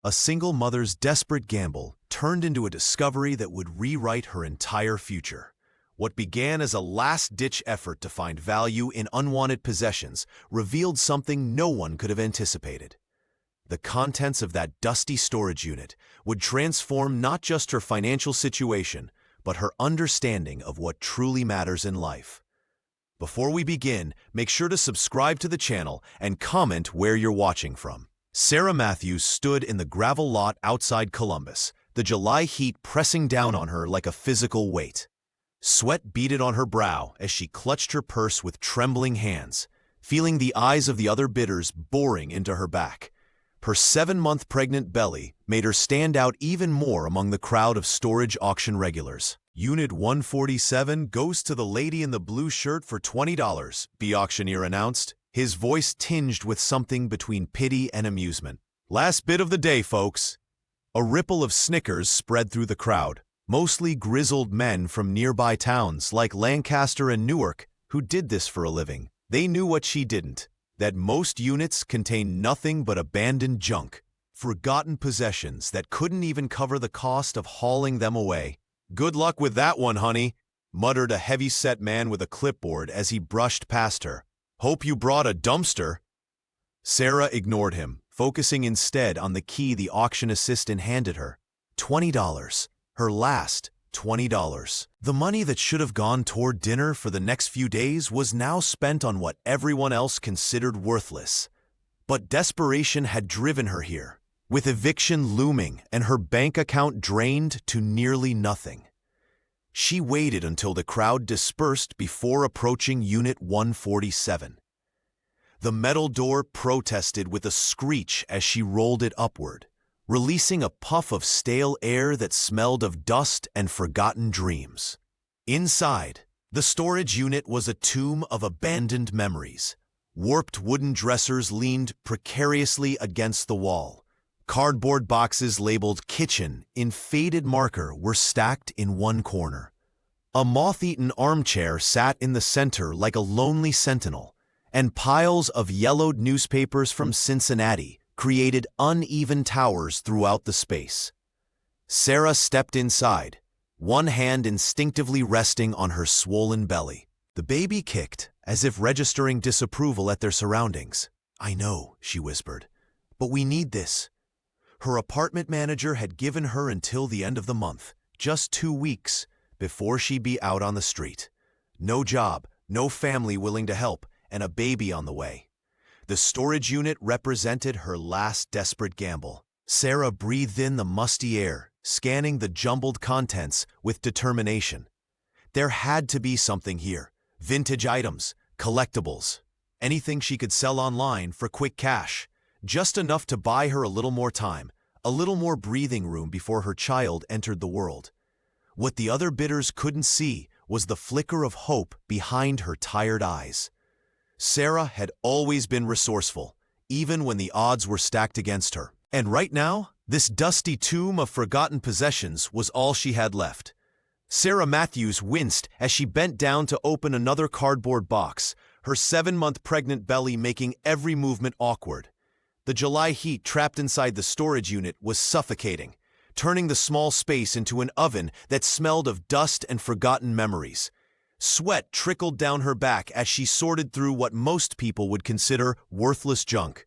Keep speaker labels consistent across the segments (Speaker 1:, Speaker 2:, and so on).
Speaker 1: A single mother's desperate gamble turned into a discovery that would rewrite her entire future. What began as a last-ditch effort to find value in unwanted possessions revealed something no one could have anticipated. The contents of that dusty storage unit would transform not just her financial situation, but her understanding of what truly matters in life. Before we begin, make sure to subscribe to the channel and comment where you're watching from. Sarah Matthews stood in the gravel lot outside Columbus, the July heat pressing down on her like a physical weight. Sweat beaded on her brow as she clutched her purse with trembling hands, feeling the eyes of the other bidders boring into her back. Her 7-month pregnant belly made her stand out even more among the crowd of storage auction regulars. Unit 147 goes to the lady in the blue shirt for $20, the auctioneer announced, his voice tinged with something between pity and amusement. Last bid of the day, folks. A ripple of snickers spread through the crowd, mostly grizzled men from nearby towns like Lancaster and Newark who did this for a living. They knew what she didn't, that most units contained nothing but abandoned junk, forgotten possessions that couldn't even cover the cost of hauling them away. "Good luck with that one, honey," muttered a heavy-set man with a clipboard as he brushed past her. "Hope you brought a dumpster." Sarah ignored him, focusing instead on the key the auction assistant handed her. $20. Her last $20. The money that should have gone toward dinner for the next few days was now spent on what everyone else considered worthless. But desperation had driven her here, with eviction looming and her bank account drained to nearly nothing. She waited until the crowd dispersed before approaching Unit 147. The metal door protested with a screech as she rolled it upward, releasing a puff of stale air that smelled of dust and forgotten dreams. Inside, the storage unit was a tomb of abandoned memories. Warped wooden dressers leaned precariously against the wall. Cardboard boxes labeled "Kitchen" in faded marker were stacked in one corner. A moth-eaten armchair sat in the center like a lonely sentinel, and piles of yellowed newspapers from Cincinnati created uneven towers throughout the space. Sarah stepped inside, one hand instinctively resting on her swollen belly. The baby kicked, as if registering disapproval at their surroundings. "I know," she whispered, "but we need this." Her apartment manager had given her until the end of the month, just 2 weeks, before she'd be out on the street. No job, no family willing to help, and a baby on the way. The storage unit represented her last desperate gamble. Sarah breathed in the musty air, scanning the jumbled contents with determination. There had to be something here. Vintage items, collectibles, anything she could sell online for quick cash. Just enough to buy her a little more time, a little more breathing room before her child entered the world. What the other bidders couldn't see was the flicker of hope behind her tired eyes. Sarah had always been resourceful, even when the odds were stacked against her. And right now, this dusty tomb of forgotten possessions was all she had left. Sarah Matthews winced as she bent down to open another cardboard box, her 7-month pregnant belly making every movement awkward. The July heat trapped inside the storage unit was suffocating, turning the small space into an oven that smelled of dust and forgotten memories. Sweat trickled down her back as she sorted through what most people would consider worthless junk.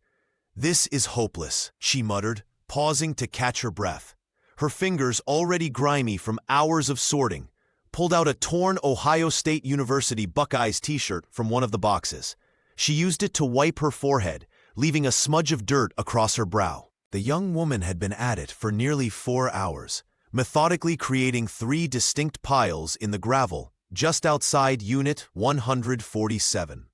Speaker 1: "This is hopeless," she muttered, pausing to catch her breath. Her fingers, already grimy from hours of sorting, pulled out a torn Ohio State University Buckeyes t-shirt from one of the boxes. She used it to wipe her forehead, leaving a smudge of dirt across her brow. The young woman had been at it for nearly 4 hours, methodically creating 3 distinct piles in the gravel just outside Unit 147.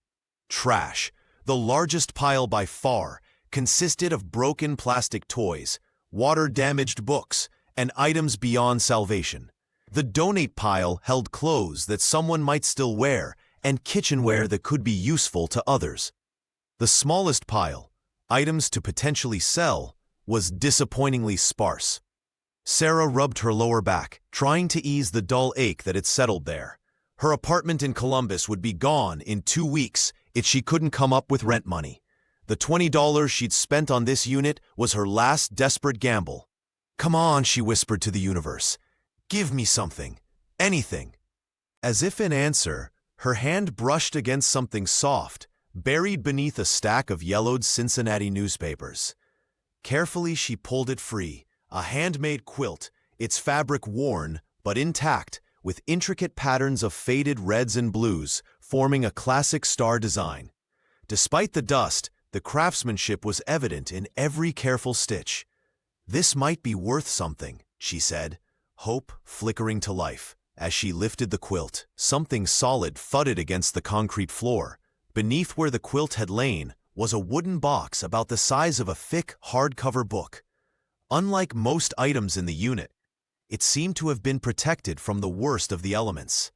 Speaker 1: Trash, the largest pile by far, consisted of broken plastic toys, water-damaged books, and items beyond salvation. The donate pile held clothes that someone might still wear and kitchenware that could be useful to others. The smallest pile, items to potentially sell, was disappointingly sparse. Sarah rubbed her lower back, trying to ease the dull ache that had settled there. Her apartment in Columbus would be gone in 2 weeks if she couldn't come up with rent money. The $20 she'd spent on this unit was her last desperate gamble. "Come on," she whispered to the universe. "Give me something. Anything." As if in answer, her hand brushed against something soft, buried beneath a stack of yellowed Cincinnati newspapers. Carefully, she pulled it free, a handmade quilt, its fabric worn but intact, with intricate patterns of faded reds and blues, forming a classic star design. Despite the dust, the craftsmanship was evident in every careful stitch. "This might be worth something," she said, hope flickering to life. As she lifted the quilt, something solid thudded against the concrete floor. Beneath where the quilt had lain was a wooden box about the size of a thick, hardcover book. Unlike most items in the unit, it seemed to have been protected from the worst of the elements.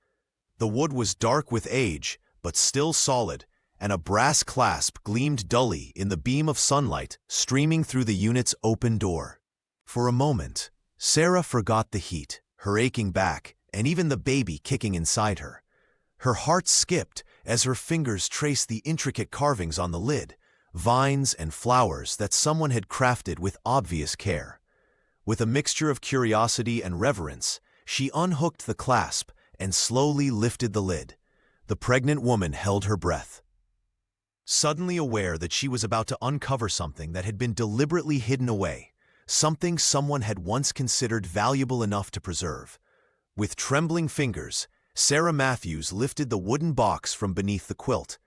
Speaker 1: The wood was dark with age, but still solid, and a brass clasp gleamed dully in the beam of sunlight streaming through the unit's open door. For a moment, Sarah forgot the heat, her aching back, and even the baby kicking inside her. Her heart skipped as her fingers traced the intricate carvings on the lid, vines and flowers that someone had crafted with obvious care. With a mixture of curiosity and reverence, she unhooked the clasp and slowly lifted the lid. The pregnant woman held her breath, suddenly aware that she was about to uncover something that had been deliberately hidden away, something someone had once considered valuable enough to preserve. With trembling fingers, Sarah Matthews lifted the wooden box from beneath the quilt.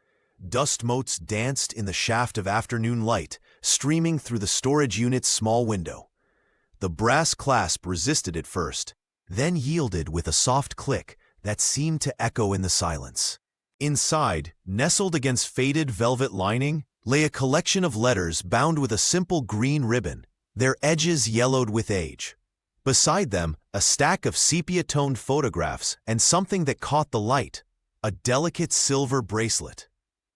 Speaker 1: Dust motes danced in the shaft of afternoon light, streaming through the storage unit's small window. The brass clasp resisted at first, then yielded with a soft click that seemed to echo in the silence. Inside, nestled against faded velvet lining, lay a collection of letters bound with a simple green ribbon, their edges yellowed with age. Beside them, a stack of sepia-toned photographs and something that caught the light, a delicate silver bracelet.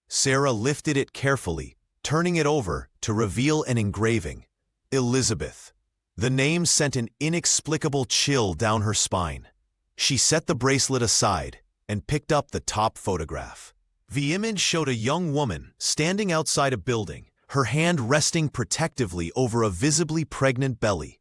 Speaker 1: Sarah lifted it carefully, turning it over to reveal an engraving. Elizabeth. The name sent an inexplicable chill down her spine. She set the bracelet aside and picked up the top photograph. The image showed a young woman standing outside a building, her hand resting protectively over a visibly pregnant belly.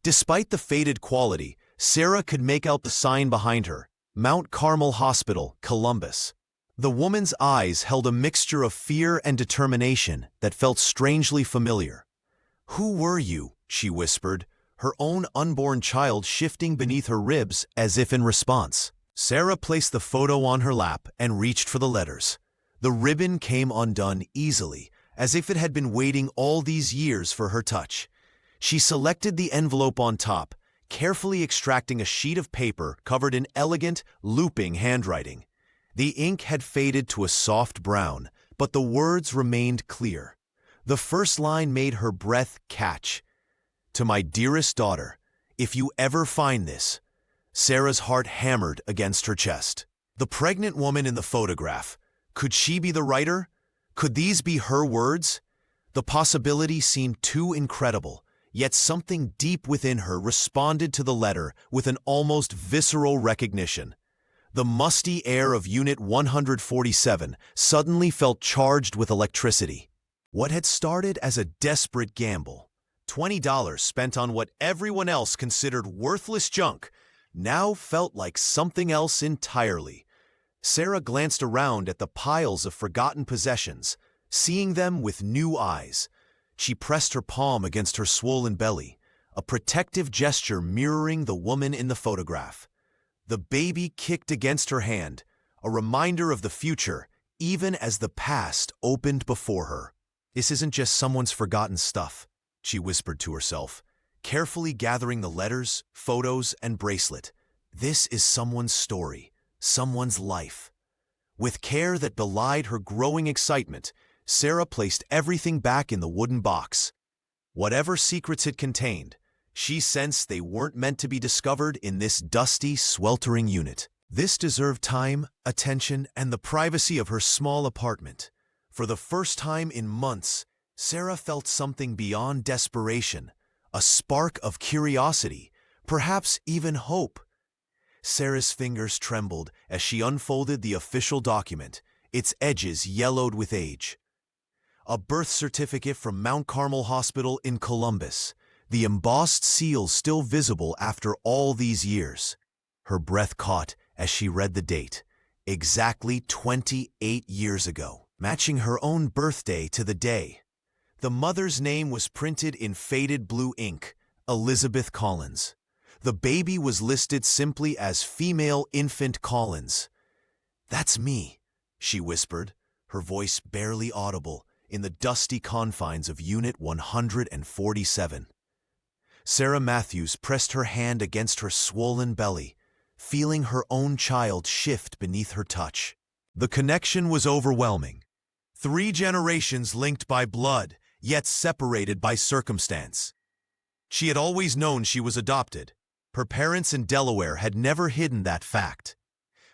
Speaker 1: Despite the faded quality, Sarah could make out the sign behind her, Mount Carmel Hospital, Columbus. The woman's eyes held a mixture of fear and determination that felt strangely familiar. "Who were you?" she whispered, her own unborn child shifting beneath her ribs as if in response. Sarah placed the photo on her lap and reached for the letters. The ribbon came undone easily, as if it had been waiting all these years for her touch. She selected the envelope on top, carefully extracting a sheet of paper covered in elegant, looping handwriting. The ink had faded to a soft brown, but the words remained clear. The first line made her breath catch. "To my dearest daughter, if you ever find this." Sarah's heart hammered against her chest. The pregnant woman in the photograph. Could she be the writer? Could these be her words? The possibility seemed too incredible. Yet something deep within her responded to the letter with an almost visceral recognition. The musty air of Unit 147 suddenly felt charged with electricity. What had started as a desperate gamble, $20 spent on what everyone else considered worthless junk, now felt like something else entirely. Sarah glanced around at the piles of forgotten possessions, seeing them with new eyes. She pressed her palm against her swollen belly, a protective gesture mirroring the woman in the photograph. The baby kicked against her hand, a reminder of the future, even as the past opened before her. "This isn't just someone's forgotten stuff," she whispered to herself, carefully gathering the letters, photos, and bracelet. "This is someone's story, someone's life." With care that belied her growing excitement, Sarah placed everything back in the wooden box. Whatever secrets it contained, she sensed they weren't meant to be discovered in this dusty, sweltering unit. This deserved time, attention, and the privacy of her small apartment. For the first time in months, Sarah felt something beyond desperation, a spark of curiosity, perhaps even hope. Sarah's fingers trembled as she unfolded the official document, its edges yellowed with age. A birth certificate from Mount Carmel Hospital in Columbus, the embossed seal still visible after all these years. Her breath caught as she read the date. Exactly 28 years ago, matching her own birthday to the day. The mother's name was printed in faded blue ink, Elizabeth Collins. The baby was listed simply as female infant Collins. "That's me," she whispered, her voice barely audible in the dusty confines of Unit 147. Sarah Matthews pressed her hand against her swollen belly, feeling her own child shift beneath her touch. The connection was overwhelming. 3 generations linked by blood, yet separated by circumstance. She had always known she was adopted. Her parents in Delaware had never hidden that fact.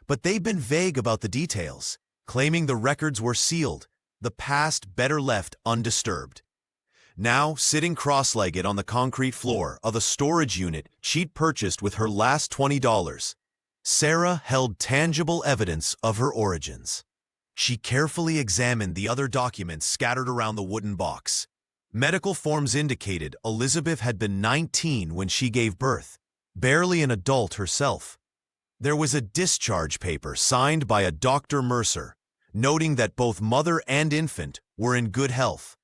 Speaker 1: But they'd been vague about the details, claiming the records were sealed, the past better left undisturbed. Now, sitting cross-legged on the concrete floor of a storage unit she'd purchased with her last $20, Sarah held tangible evidence of her origins. She carefully examined the other documents scattered around the wooden box. Medical forms indicated Elizabeth had been 19 when she gave birth, barely an adult herself. There was a discharge paper signed by a Dr. Mercer, noting that both mother and infant were in good health.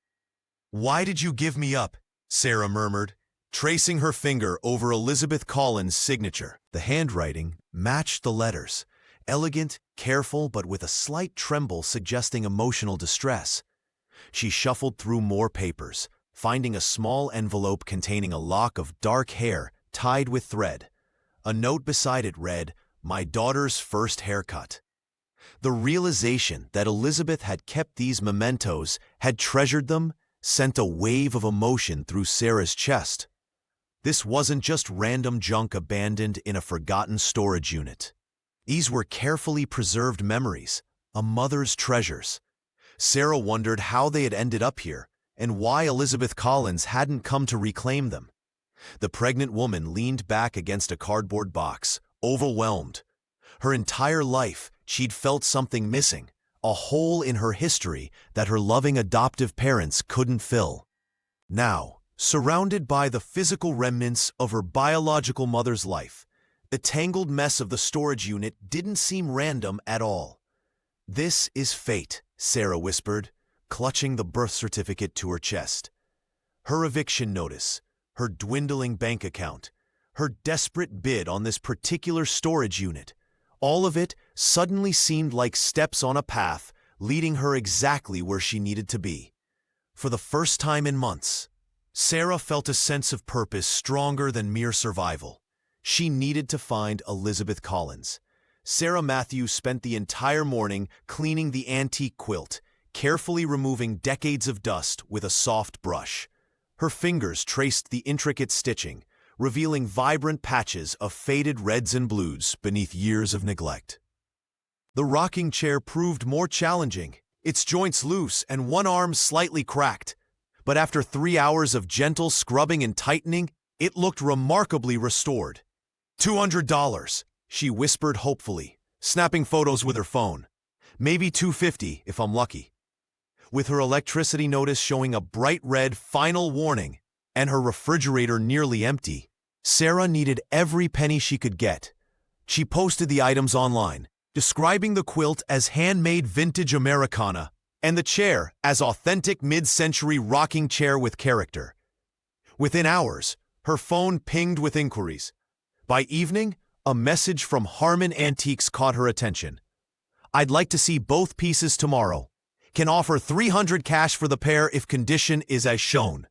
Speaker 1: "Why did you give me up?" Sarah murmured, tracing her finger over Elizabeth Collins' signature. The handwriting matched the letters, elegant, careful, but with a slight tremble suggesting emotional distress. She shuffled through more papers, finding a small envelope containing a lock of dark hair tied with thread. A note beside it read, "My daughter's first haircut." The realization that Elizabeth had kept these mementos, had treasured them, sent a wave of emotion through Sarah's chest. This wasn't just random junk abandoned in a forgotten storage unit. These were carefully preserved memories, a mother's treasures. Sarah wondered how they had ended up here and why Elizabeth Collins hadn't come to reclaim them. The pregnant woman leaned back against a cardboard box, overwhelmed. Her entire life, she'd felt something missing, a hole in her history that her loving adoptive parents couldn't fill. Now, surrounded by the physical remnants of her biological mother's life, the tangled mess of the storage unit didn't seem random at all. "This is fate," Sarah whispered, clutching the birth certificate to her chest. Her eviction notice, her dwindling bank account, her desperate bid on this particular storage unit, all of it suddenly seemed like steps on a path leading her exactly where she needed to be. For the first time in months, Sarah felt a sense of purpose stronger than mere survival. She needed to find Elizabeth Collins. Sarah Matthews spent the entire morning cleaning the antique quilt, carefully removing decades of dust with a soft brush. Her fingers traced the intricate stitching, revealing vibrant patches of faded reds and blues beneath years of neglect. The rocking chair proved more challenging, its joints loose and one arm slightly cracked. But after 3 hours of gentle scrubbing and tightening, it looked remarkably restored. $200, she whispered hopefully, snapping photos with her phone. "Maybe $250 if I'm lucky." With her electricity notice showing a bright red final warning and her refrigerator nearly empty, Sarah needed every penny she could get. She posted the items online, describing the quilt as handmade vintage Americana and the chair as authentic mid-century rocking chair with character. Within hours, her phone pinged with inquiries. By evening, a message from Harmon Antiques caught her attention. "I'd like to see both pieces tomorrow. Can offer $300 cash for the pair if condition is as shown."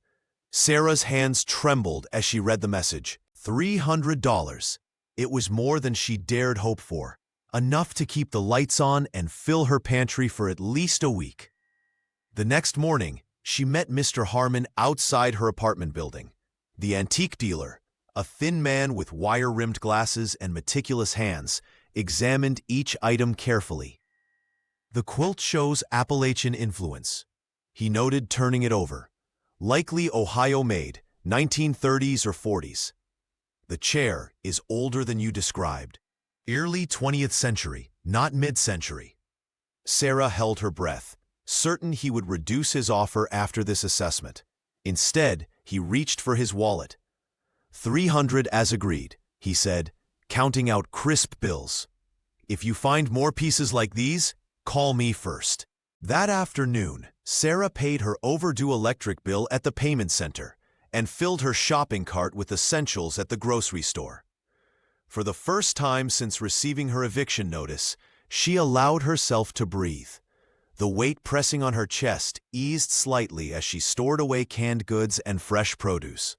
Speaker 1: Sarah's hands trembled as she read the message. $300. It was more than she dared hope for, enough to keep the lights on and fill her pantry for at least a week. The next morning, she met Mr. Harmon outside her apartment building. The antique dealer, a thin man with wire-rimmed glasses and meticulous hands, examined each item carefully. "The quilt shows Appalachian influence," he noted, turning it over. "Likely Ohio-made, 1930s or 40s. The chair is older than you described. Early 20th century, not mid-century." Sarah held her breath, certain he would reduce his offer after this assessment. Instead, he reached for his wallet. 300 as agreed, he said, counting out crisp bills. If you find more pieces like these, call me first. That afternoon, Sarah paid her overdue electric bill at the payment center and filled her shopping cart with essentials at the grocery store. For the first time since receiving her eviction notice, she allowed herself to breathe. The weight pressing on her chest eased slightly as she stored away canned goods and fresh produce.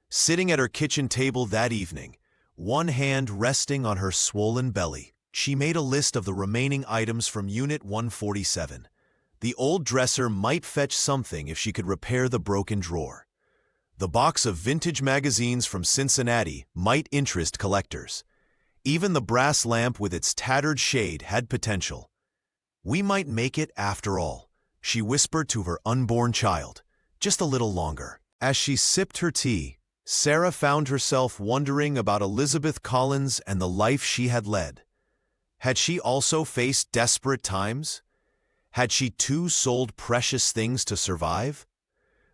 Speaker 1: Sitting at her kitchen table that evening, one hand resting on her swollen belly, she made a list of the remaining items from Unit 147. The old dresser might fetch something if she could repair the broken drawer. The box of vintage magazines from Cincinnati might interest collectors. Even the brass lamp with its tattered shade had potential. We might make it after all, she whispered to her unborn child, just a little longer. As she sipped her tea, Sarah found herself wondering about Elizabeth Collins and the life she had led. Had she also faced desperate times? Had she too sold precious things to survive?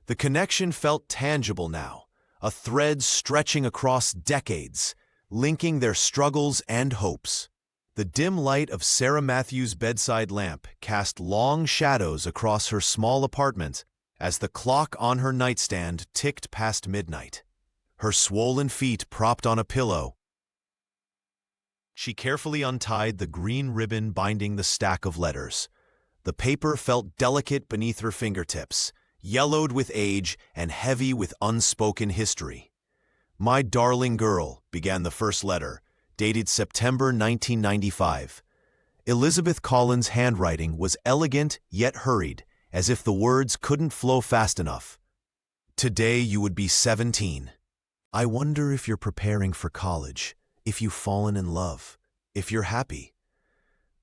Speaker 1: The connection felt tangible now, a thread stretching across decades, linking their struggles and hopes. The dim light of Sarah Matthews' bedside lamp cast long shadows across her small apartment as the clock on her nightstand ticked past midnight. Her swollen feet propped on a pillow, she carefully untied the green ribbon binding the stack of letters. The paper felt delicate beneath her fingertips, yellowed with age and heavy with unspoken history. "My darling girl," began the first letter, dated September 1995. Elizabeth Collins' handwriting was elegant yet hurried, as if the words couldn't flow fast enough. "Today you would be 17. I wonder if you're preparing for college, if you've fallen in love, if you're happy."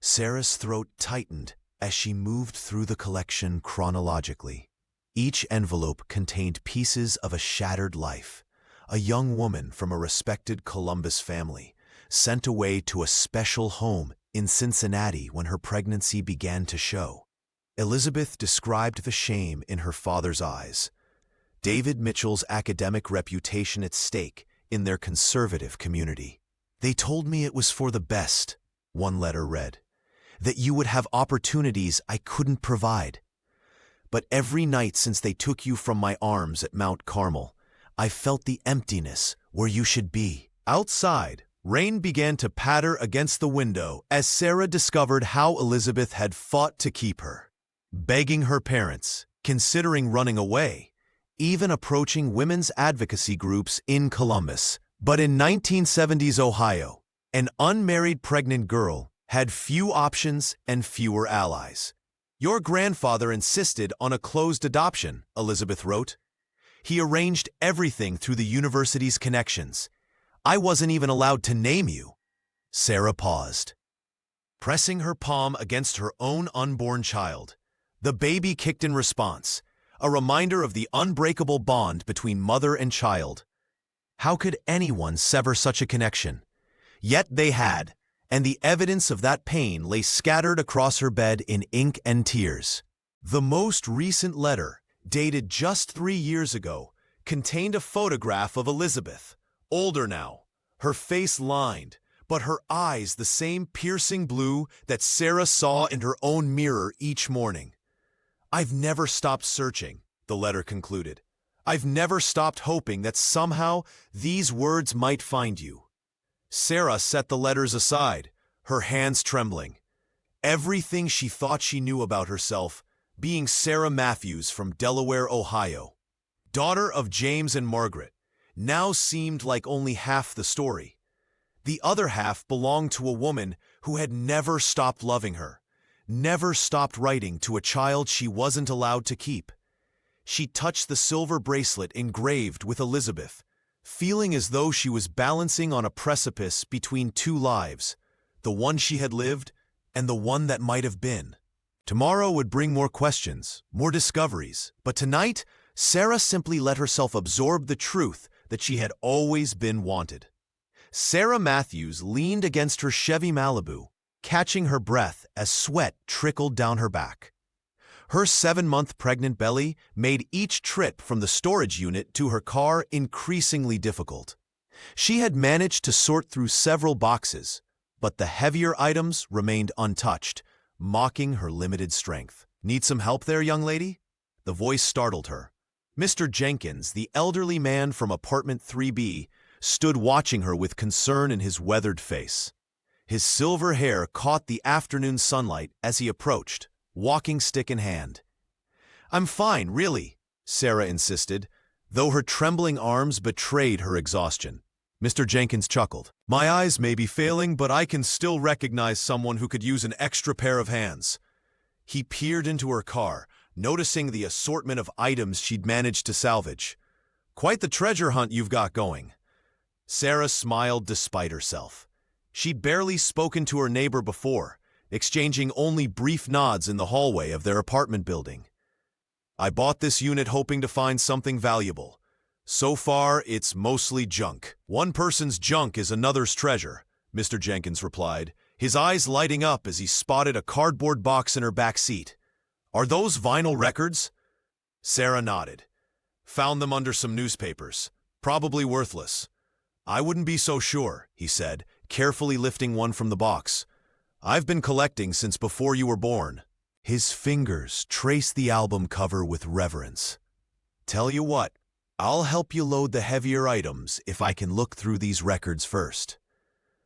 Speaker 1: Sarah's throat tightened as she moved through the collection chronologically. Each envelope contained pieces of a shattered life. A young woman from a respected Columbus family, sent away to a special home in Cincinnati when her pregnancy began to show. Elizabeth described the shame in her father's eyes. David Mitchell's academic reputation at stake in their conservative community. "They told me it was for the best," one letter read, "that you would have opportunities I couldn't provide. But every night since they took you from my arms at Mount Carmel, I felt the emptiness where you should be." Outside, rain began to patter against the window as Sarah discovered how Elizabeth had fought to keep her. Begging her parents, considering running away, even approaching women's advocacy groups in Columbus. But in 1970s Ohio, an unmarried pregnant girl had few options and fewer allies. "Your grandfather insisted on a closed adoption," Elizabeth wrote. "He arranged everything through the university's connections. I wasn't even allowed to name you." Sarah paused, pressing her palm against her own unborn child. The baby kicked in response, a reminder of the unbreakable bond between mother and child. How could anyone sever such a connection? Yet they had, and the evidence of that pain lay scattered across her bed in ink and tears. The most recent letter, dated just 3 years ago, contained a photograph of Elizabeth, older now, her face lined, but her eyes the same piercing blue that Sarah saw in her own mirror each morning. "I've never stopped searching," the letter concluded. "I've never stopped hoping that somehow these words might find you." Sarah set the letters aside, her hands trembling. Everything she thought she knew about herself, being Sarah Matthews from Delaware, Ohio, daughter of James and Margaret, now seemed like only half the story. The other half belonged to a woman who had never stopped loving her, never stopped writing to a child she wasn't allowed to keep. She touched the silver bracelet engraved with Elizabeth, feeling as though she was balancing on a precipice between two lives, the one she had lived and the one that might have been. Tomorrow would bring more questions, more discoveries, but tonight, Sarah simply let herself absorb the truth that she had always been wanted. Sarah Matthews leaned against her Chevy Malibu, catching her breath as sweat trickled down her back. Her 7-month pregnant belly made each trip from the storage unit to her car increasingly difficult. She had managed to sort through several boxes, but the heavier items remained untouched, mocking her limited strength. "Need some help there, young lady?" The voice startled her. Mr. Jenkins, the elderly man from apartment 3B, stood watching her with concern in his weathered face. His silver hair caught the afternoon sunlight as he approached, walking stick in hand. "I'm fine, really," Sarah insisted, though her trembling arms betrayed her exhaustion. Mr. Jenkins chuckled. "My eyes may be failing, but I can still recognize someone who could use an extra pair of hands." He peered into her car, noticing the assortment of items she'd managed to salvage. "Quite the treasure hunt you've got going." Sarah smiled despite herself. She'd barely spoken to her neighbor before, exchanging only brief nods in the hallway of their apartment building. "I bought this unit hoping to find something valuable. So far, it's mostly junk." "One person's junk is another's treasure," Mr. Jenkins replied, his eyes lighting up as he spotted a cardboard box in her back seat. "Are those vinyl records?" Sarah nodded. "Found them under some newspapers. Probably worthless." "I wouldn't be so sure," he said, carefully lifting one from the box. "I've been collecting since before you were born." His fingers traced the album cover with reverence. "Tell you what, I'll help you load the heavier items if I can look through these records first."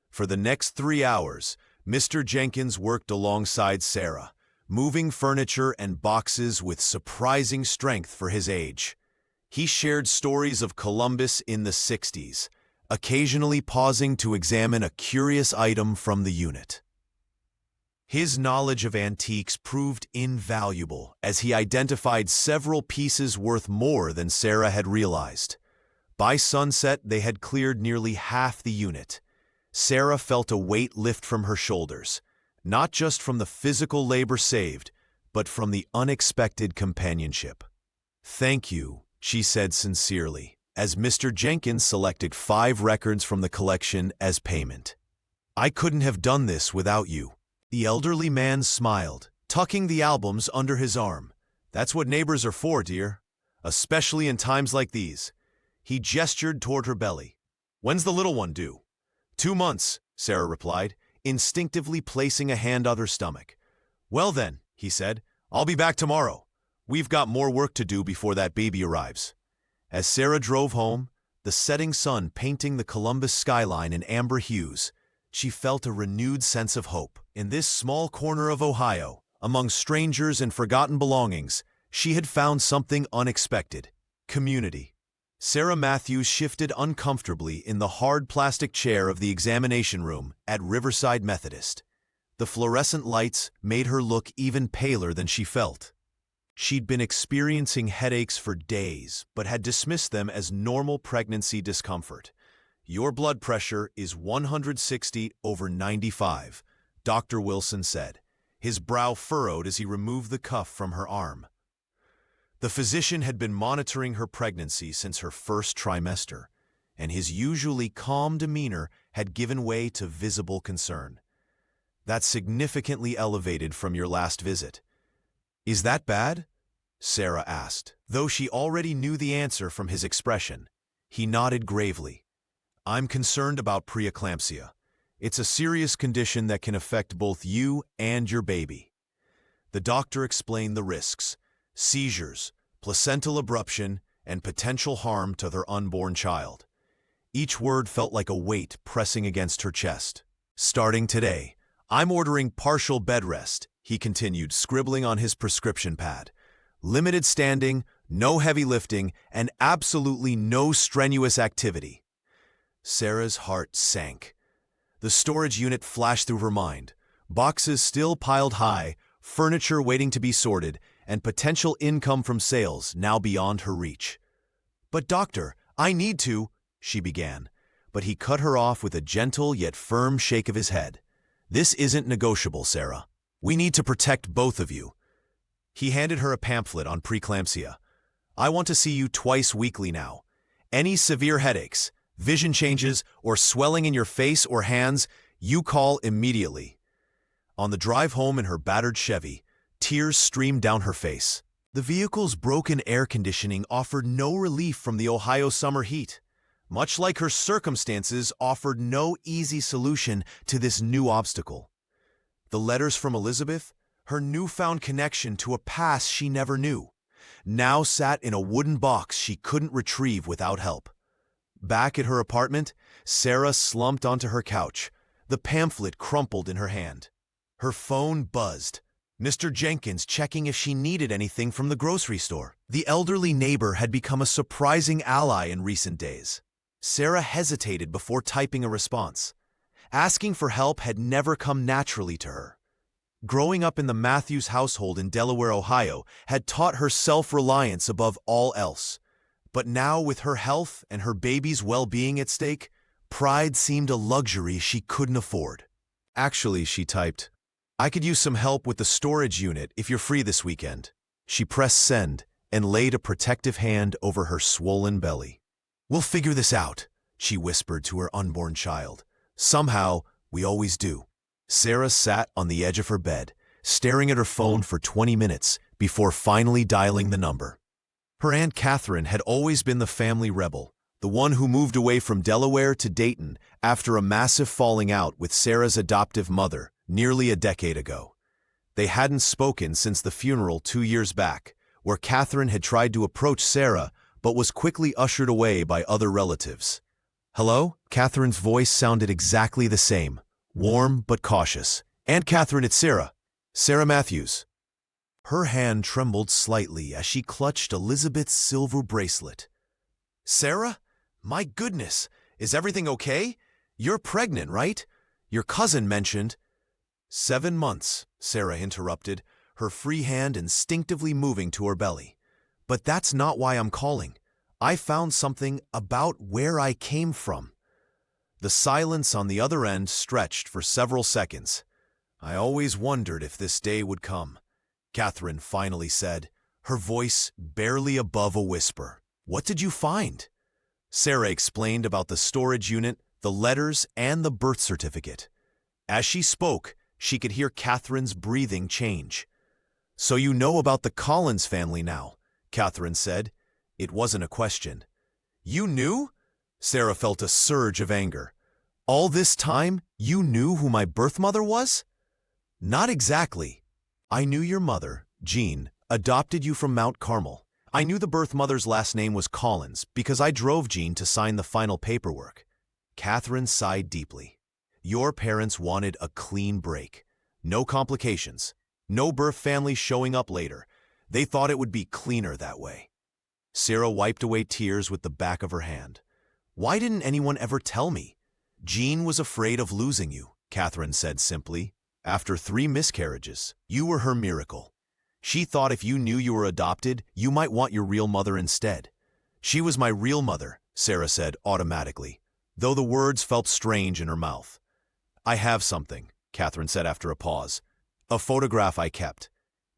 Speaker 1: For the next 3 hours, Mr. Jenkins worked alongside Sarah, moving furniture and boxes with surprising strength for his age. He shared stories of Columbus in the 60s, occasionally pausing to examine a curious item from the unit. His knowledge of antiques proved invaluable as he identified several pieces worth more than Sarah had realized. By sunset, they had cleared nearly half the unit. Sarah felt a weight lift from her shoulders, not just from the physical labor saved, but from the unexpected companionship. "Thank you," she said sincerely, as Mr. Jenkins selected 5 records from the collection as payment. "I couldn't have done this without you." The elderly man smiled, tucking the albums under his arm. "That's what neighbors are for, dear. Especially in times like these." He gestured toward her belly. "When's the little one due?" 2 months, Sarah replied, instinctively placing a hand on her stomach. "Well then," he said, "I'll be back tomorrow. We've got more work to do before that baby arrives." As Sarah drove home, the setting sun painting the Columbus skyline in amber hues, she felt a renewed sense of hope. In this small corner of Ohio, among strangers and forgotten belongings, she had found something unexpected: community. Sarah Matthews shifted uncomfortably in the hard plastic chair of the examination room at Riverside Methodist. The fluorescent lights made her look even paler than she felt. She'd been experiencing headaches for days, but had dismissed them as normal pregnancy discomfort. "Your blood pressure is 160/95, Dr. Wilson said, his brow furrowed as he removed the cuff from her arm. The physician had been monitoring her pregnancy since her first trimester, and his usually calm demeanor had given way to visible concern. "That's significantly elevated from your last visit." "Is that bad?" Sarah asked. Though she already knew the answer from his expression, he nodded gravely. "I'm concerned about preeclampsia. It's a serious condition that can affect both you and your baby." The doctor explained the risks: seizures, placental abruption, and potential harm to their unborn child. Each word felt like a weight pressing against her chest. "Starting today, I'm ordering partial bed rest," he continued, scribbling on his prescription pad. "Limited standing, no heavy lifting, and absolutely no strenuous activity." Sarah's heart sank. The storage unit flashed through her mind. Boxes still piled high, furniture waiting to be sorted, and potential income from sales now beyond her reach. "But doctor, I need to," she began, but he cut her off with a gentle yet firm shake of his head. "This isn't negotiable, Sarah. We need to protect both of you." He handed her a pamphlet on preeclampsia. "I want to see you twice weekly now. Any severe headaches, vision changes, or swelling in your face or hands, you call immediately." On the drive home in her battered Chevy, Tears streamed down her face. The vehicle's broken air conditioning offered no relief from the Ohio summer heat. Much like her circumstances offered no easy solution to this new obstacle. The letters from Elizabeth, her newfound connection to a past she never knew, now sat in a wooden box she couldn't retrieve without help. Back at her apartment, Sarah slumped onto her couch, the pamphlet crumpled in her hand. Her phone buzzed. Mr. Jenkins checking if she needed anything from the grocery store. The elderly neighbor had become a surprising ally in recent days. Sarah hesitated before typing a response. Asking for help had never come naturally to her. Growing up in the Matthews household in Delaware, Ohio, had taught her self-reliance above all else. But now, with her health and her baby's well-being at stake, pride seemed a luxury she couldn't afford. Actually, she typed, "I could use some help with the storage unit if you're free this weekend." She pressed send and laid a protective hand over her swollen belly. "We'll figure this out," she whispered to her unborn child. "Somehow, we always do." Sarah sat on the edge of her bed, staring at her phone for 20 minutes before finally dialing the number. Her Aunt Catherine had always been the family rebel, the one who moved away from Delaware to Dayton after a massive falling out with Sarah's adoptive mother nearly a decade ago. They hadn't spoken since the funeral 2 years back, where Catherine had tried to approach Sarah but was quickly ushered away by other relatives. "Hello?" Catherine's voice sounded exactly the same, warm but cautious. "Aunt Catherine, it's Sarah. Sarah Matthews." Her hand trembled slightly as she clutched Elizabeth's silver bracelet. "Sarah? My goodness, is everything okay? You're pregnant, right? Your cousin mentioned—" "7 months," Sarah interrupted, her free hand instinctively moving to her belly. "But that's not why I'm calling. I found something about where I came from." The silence on the other end stretched for several seconds. "I always wondered if this day would come," Catherine finally said, her voice barely above a whisper. "What did you find?" Sarah explained about the storage unit, the letters, and the birth certificate. As she spoke, she could hear Catherine's breathing change. "So you know about the Collins family now," Catherine said. It wasn't a question. "You knew?" Sarah felt a surge of anger. "All this time, you knew who my birth mother was?" "Not exactly. I knew your mother, Jean, adopted you from Mount Carmel. I knew the birth mother's last name was Collins because I drove Jean to sign the final paperwork." Catherine sighed deeply. "Your parents wanted a clean break. No complications. No birth family showing up later. They thought it would be cleaner that way." Sarah wiped away tears with the back of her hand. "Why didn't anyone ever tell me?" "Jean was afraid of losing you," Catherine said simply. "After 3 miscarriages, you were her miracle. She thought if you knew you were adopted, you might want your real mother instead." "She was my real mother," Sarah said automatically, though the words felt strange in her mouth. "I have something," Catherine said after a pause. "A photograph I kept.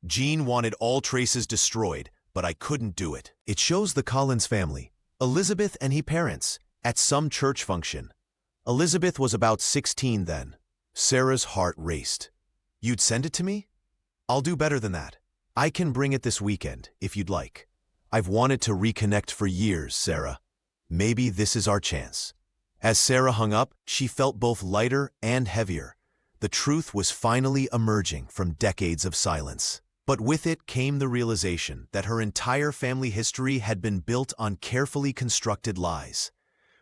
Speaker 1: Jean wanted all traces destroyed, but I couldn't do it. It shows the Collins family, Elizabeth and her parents, at some church function. Elizabeth was about 16 then." Sarah's heart raced. "You'd send it to me?" "I'll do better than that. I can bring it this weekend, if you'd like. I've wanted to reconnect for years, Sarah. Maybe this is our chance." As Sarah hung up, she felt both lighter and heavier. The truth was finally emerging from decades of silence. But with it came the realization that her entire family history had been built on carefully constructed lies.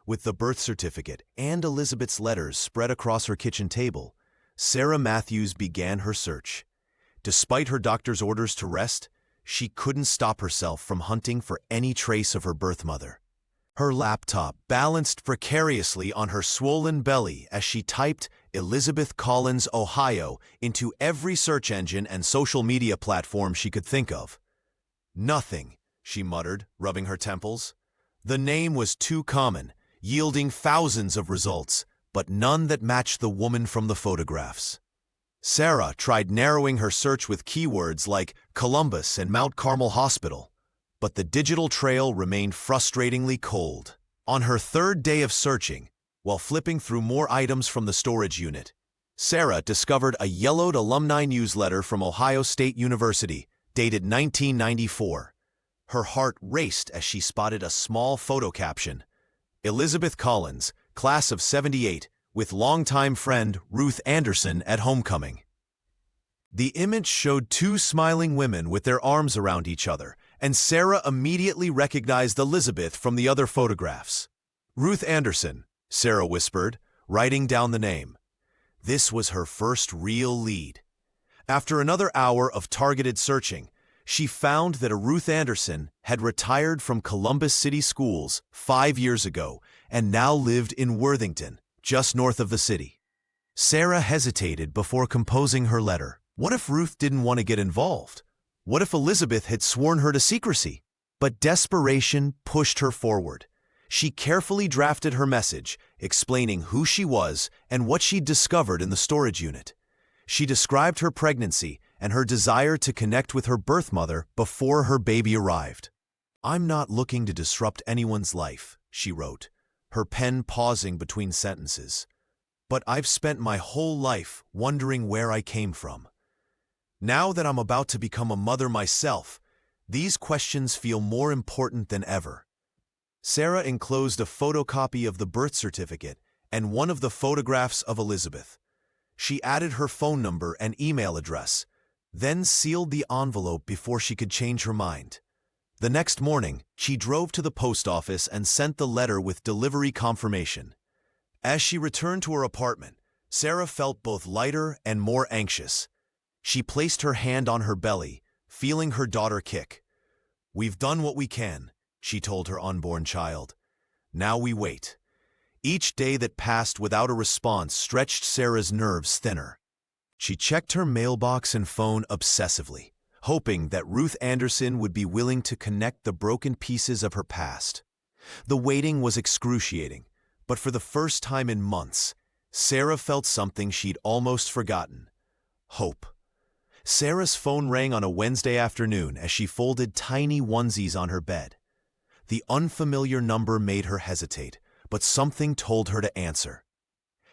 Speaker 1: With the birth certificate and Elizabeth's letters spread across her kitchen table, Sarah Matthews began her search. Despite her doctor's orders to rest, she couldn't stop herself from hunting for any trace of her birth mother. Her laptop balanced precariously on her swollen belly as she typed Elizabeth Collins, Ohio into every search engine and social media platform she could think of. "Nothing," she muttered, rubbing her temples. The name was too common, yielding thousands of results, but none that matched the woman from the photographs. Sarah tried narrowing her search with keywords like Columbus and Mount Carmel Hospital, but the digital trail remained frustratingly cold. On her 3rd day of searching, while flipping through more items from the storage unit, Sarah discovered a yellowed alumni newsletter from Ohio State University, dated 1994. Her heart raced as she spotted a small photo caption. Elizabeth Collins, class of '78, with longtime friend Ruth Anderson at homecoming. The image showed two smiling women with their arms around each other, and Sarah immediately recognized Elizabeth from the other photographs. Ruth Anderson, Sarah whispered, writing down the name. This was her first real lead. After another hour of targeted searching, she found that a Ruth Anderson had retired from Columbus City Schools 5 years ago and now lived in Worthington, just north of the city. Sarah hesitated before composing her letter. What if Ruth didn't want to get involved? What if Elizabeth had sworn her to secrecy? But desperation pushed her forward. She carefully drafted her message, explaining who she was and what she'd discovered in the storage unit. She described her pregnancy and her desire to connect with her birth mother before her baby arrived. "I'm not looking to disrupt anyone's life," she wrote, her pen pausing between sentences. "But I've spent my whole life wondering where I came from. Now that I'm about to become a mother myself, these questions feel more important than ever." Sarah enclosed a photocopy of the birth certificate and one of the photographs of Elizabeth. She added her phone number and email address, then sealed the envelope before she could change her mind. The next morning, she drove to the post office and sent the letter with delivery confirmation. As she returned to her apartment, Sarah felt both lighter and more anxious. She placed her hand on her belly, feeling her daughter kick. "We've done what we can," she told her unborn child. "Now we wait." Each day that passed without a response stretched Sarah's nerves thinner. She checked her mailbox and phone obsessively, hoping that Ruth Anderson would be willing to connect the broken pieces of her past. The waiting was excruciating, but for the first time in months, Sarah felt something she'd almost forgotten: hope. Sarah's phone rang on a Wednesday afternoon as she folded tiny onesies on her bed. The unfamiliar number made her hesitate, but something told her to answer.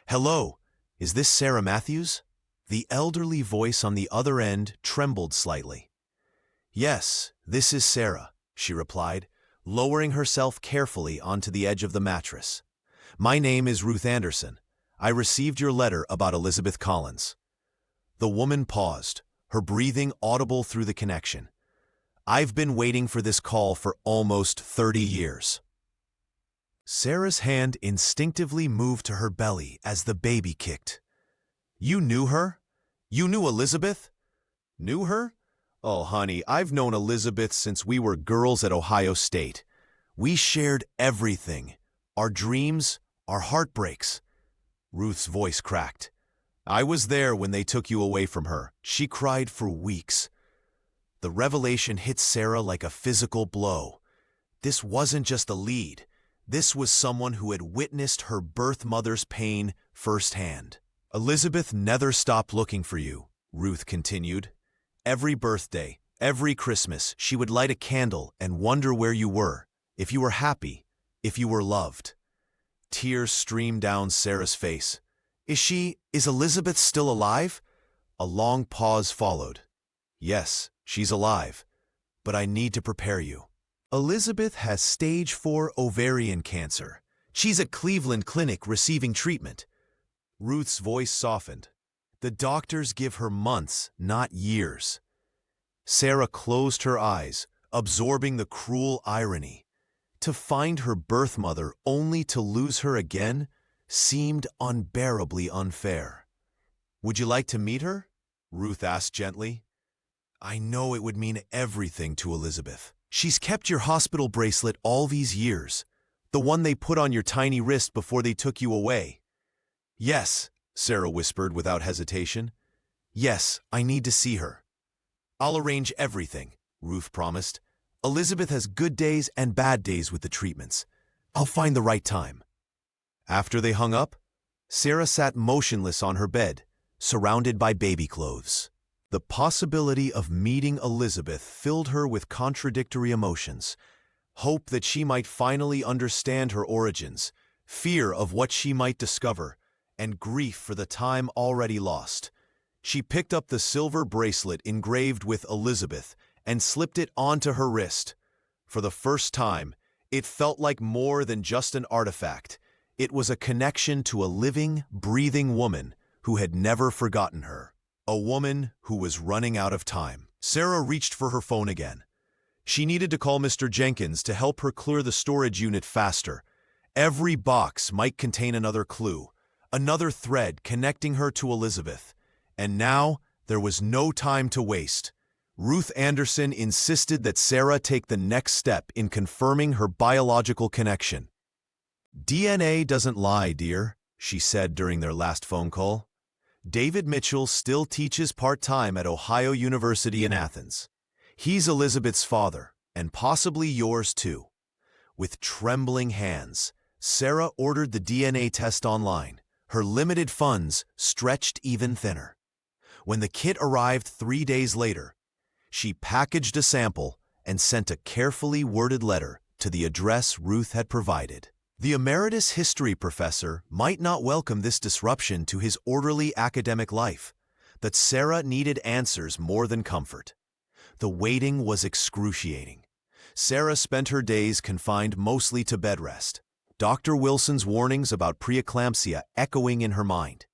Speaker 1: "Hello, is this Sarah Matthews?" The elderly voice on the other end trembled slightly. "Yes, this is Sarah," she replied, lowering herself carefully onto the edge of the mattress. "My name is Ruth Anderson. I received your letter about Elizabeth Collins." The woman paused, her breathing audible through the connection. "I've been waiting for this call for almost 30 years. Sarah's hand instinctively moved to her belly as the baby kicked. "You knew her? You knew Elizabeth?" "Knew her? Oh, honey, I've known Elizabeth since we were girls at Ohio State. We shared everything, our dreams, our heartbreaks." Ruth's voice cracked. "I was there when they took you away from her. She cried for weeks." The revelation hit Sarah like a physical blow. This wasn't just a lead. This was someone who had witnessed her birth mother's pain firsthand. "Elizabeth never stopped looking for you," Ruth continued. "Every birthday, every Christmas, she would light a candle and wonder where you were, if you were happy, if you were loved." Tears streamed down Sarah's face. Is Elizabeth still alive?" A long pause followed. "Yes, she's alive, but I need to prepare you. Elizabeth has stage 4 ovarian cancer. She's at Cleveland Clinic receiving treatment." Ruth's voice softened. "The doctors give her months, not years." Sarah closed her eyes, absorbing the cruel irony. To find her birth mother only to lose her again seemed unbearably unfair. "Would you like to meet her?" Ruth asked gently. "I know it would mean everything to Elizabeth. She's kept your hospital bracelet all these years, the one they put on your tiny wrist before they took you away." "Yes," Sarah whispered without hesitation. "Yes, I need to see her." "I'll arrange everything," Ruth promised. "Elizabeth has good days and bad days with the treatments. I'll find the right time." After they hung up, Sarah sat motionless on her bed, surrounded by baby clothes. The possibility of meeting Elizabeth filled her with contradictory emotions: hope that she might finally understand her origins, fear of what she might discover, and grief for the time already lost. She picked up the silver bracelet engraved with Elizabeth and slipped it onto her wrist. For the first time, it felt like more than just an artifact. It was a connection to a living, breathing woman who had never forgotten her. A woman who was running out of time. Sarah reached for her phone again. She needed to call Mr. Jenkins to help her clear the storage unit faster. Every box might contain another clue, another thread connecting her to Elizabeth. And now, there was no time to waste. Ruth Anderson insisted that Sarah take the next step in confirming her biological connection. "DNA doesn't lie, dear," she said during their last phone call. "David Mitchell still teaches part-time at Ohio University in Athens. He's Elizabeth's father, and possibly yours too." With trembling hands, Sarah ordered the DNA test online, her limited funds stretched even thinner. When the kit arrived 3 days later, she packaged a sample and sent a carefully worded letter to the address Ruth had provided. The emeritus history professor might not welcome this disruption to his orderly academic life, but Sarah needed answers more than comfort. The waiting was excruciating. Sarah spent her days confined mostly to bed rest, Dr. Wilson's warnings about preeclampsia echoing in her mind.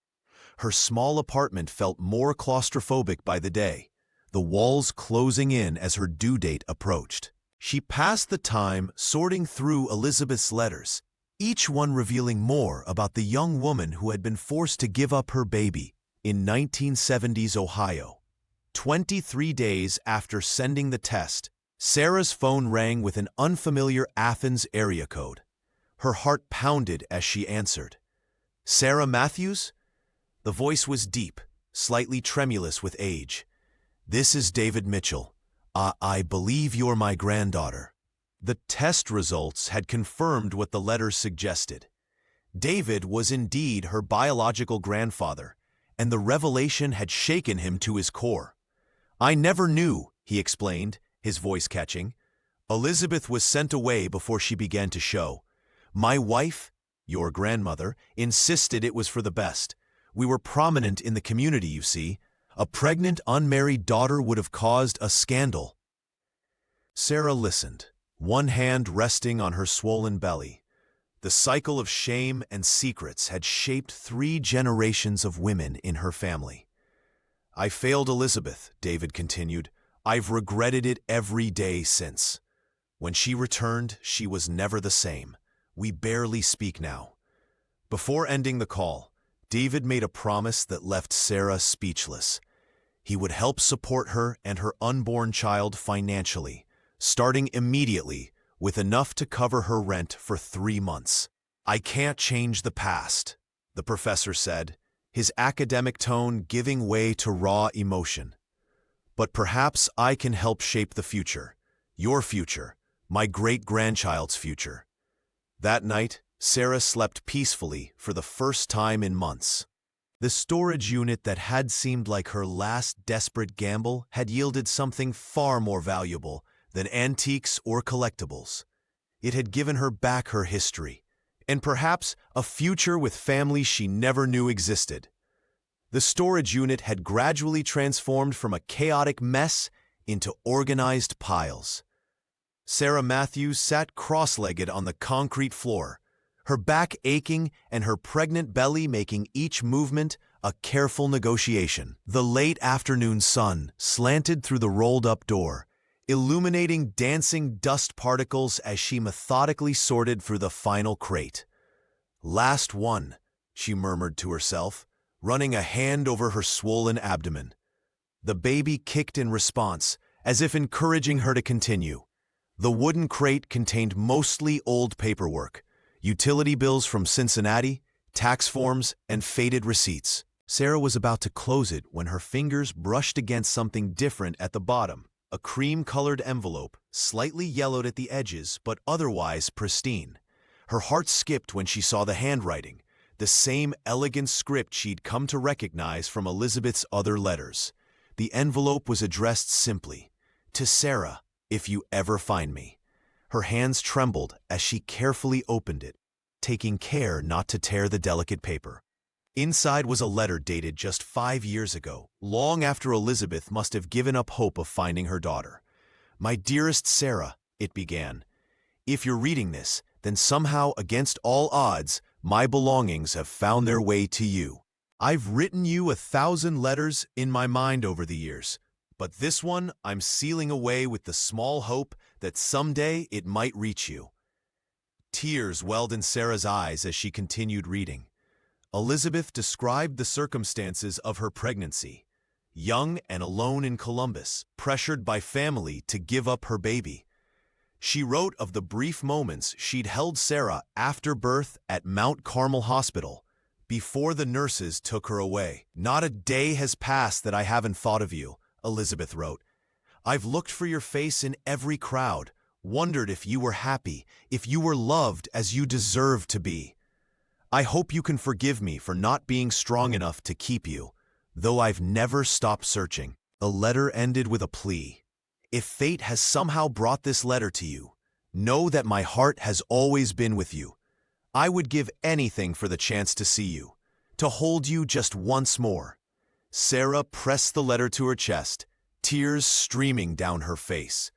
Speaker 1: Her small apartment felt more claustrophobic by the day, the walls closing in as her due date approached. She passed the time sorting through Elizabeth's letters, each one revealing more about the young woman who had been forced to give up her baby in 1970s Ohio. 23 days after sending the test, Sarah's phone rang with an unfamiliar Athens area code. Her heart pounded as she answered. "Sarah Matthews?" The voice was deep, slightly tremulous with age. "This is David Mitchell. I believe you're my granddaughter." The test results had confirmed what the letters suggested. David was indeed her biological grandfather, and the revelation had shaken him to his core. "I never knew," he explained, his voice catching. "Elizabeth was sent away before she began to show. My wife, your grandmother, insisted it was for the best. We were prominent in the community, you see. A pregnant, unmarried daughter would have caused a scandal." Sarah listened, one hand resting on her swollen belly. The cycle of shame and secrets had shaped 3 generations of women in her family. "I failed Elizabeth," David continued. "I've regretted it every day since. When she returned, she was never the same. We barely speak now." Before ending the call, David made a promise that left Sarah speechless. He would help support her and her unborn child financially, starting immediately with enough to cover her rent for 3 months. "I can't change the past," the professor said, his academic tone giving way to raw emotion. "But perhaps I can help shape the future, your future, my great-grandchild's future." That night, Sarah slept peacefully for the first time in months. The storage unit that had seemed like her last desperate gamble had yielded something far more valuable than antiques or collectibles. It had given her back her history, and perhaps a future with families she never knew existed. The storage unit had gradually transformed from a chaotic mess into organized piles. Sarah Matthews sat cross-legged on the concrete floor, her back aching and her pregnant belly making each movement a careful negotiation. The late afternoon sun slanted through the rolled-up door, illuminating dancing dust particles as she methodically sorted through the final crate. "Last one," she murmured to herself, running a hand over her swollen abdomen. The baby kicked in response, as if encouraging her to continue. The wooden crate contained mostly old paperwork, utility bills from Cincinnati, tax forms, and faded receipts. Sarah was about to close it when her fingers brushed against something different at the bottom, a cream-colored envelope, slightly yellowed at the edges but otherwise pristine. Her heart skipped when she saw the handwriting, the same elegant script she'd come to recognize from Elizabeth's other letters. The envelope was addressed simply, "To Sarah, if you ever find me." Her hands trembled as she carefully opened it, taking care not to tear the delicate paper. Inside was a letter dated just 5 years ago, long after Elizabeth must have given up hope of finding her daughter. "My dearest Sarah," it began, "if you're reading this, then somehow, against all odds, my belongings have found their way to you. I've written you 1,000 letters in my mind over the years, but this one I'm sealing away with the small hope that someday it might reach you." Tears welled in Sarah's eyes as she continued reading. Elizabeth described the circumstances of her pregnancy. Young and alone in Columbus, pressured by family to give up her baby. She wrote of the brief moments she'd held Sarah after birth at Mount Carmel Hospital, before the nurses took her away. "Not a day has passed that I haven't thought of you," Elizabeth wrote. "I've looked for your face in every crowd, wondered if you were happy, if you were loved as you deserved to be. I hope you can forgive me for not being strong enough to keep you, though I've never stopped searching." The letter ended with a plea. "If fate has somehow brought this letter to you, know that my heart has always been with you. I would give anything for the chance to see you, to hold you just once more." Sarah pressed the letter to her chest, tears streaming down her face.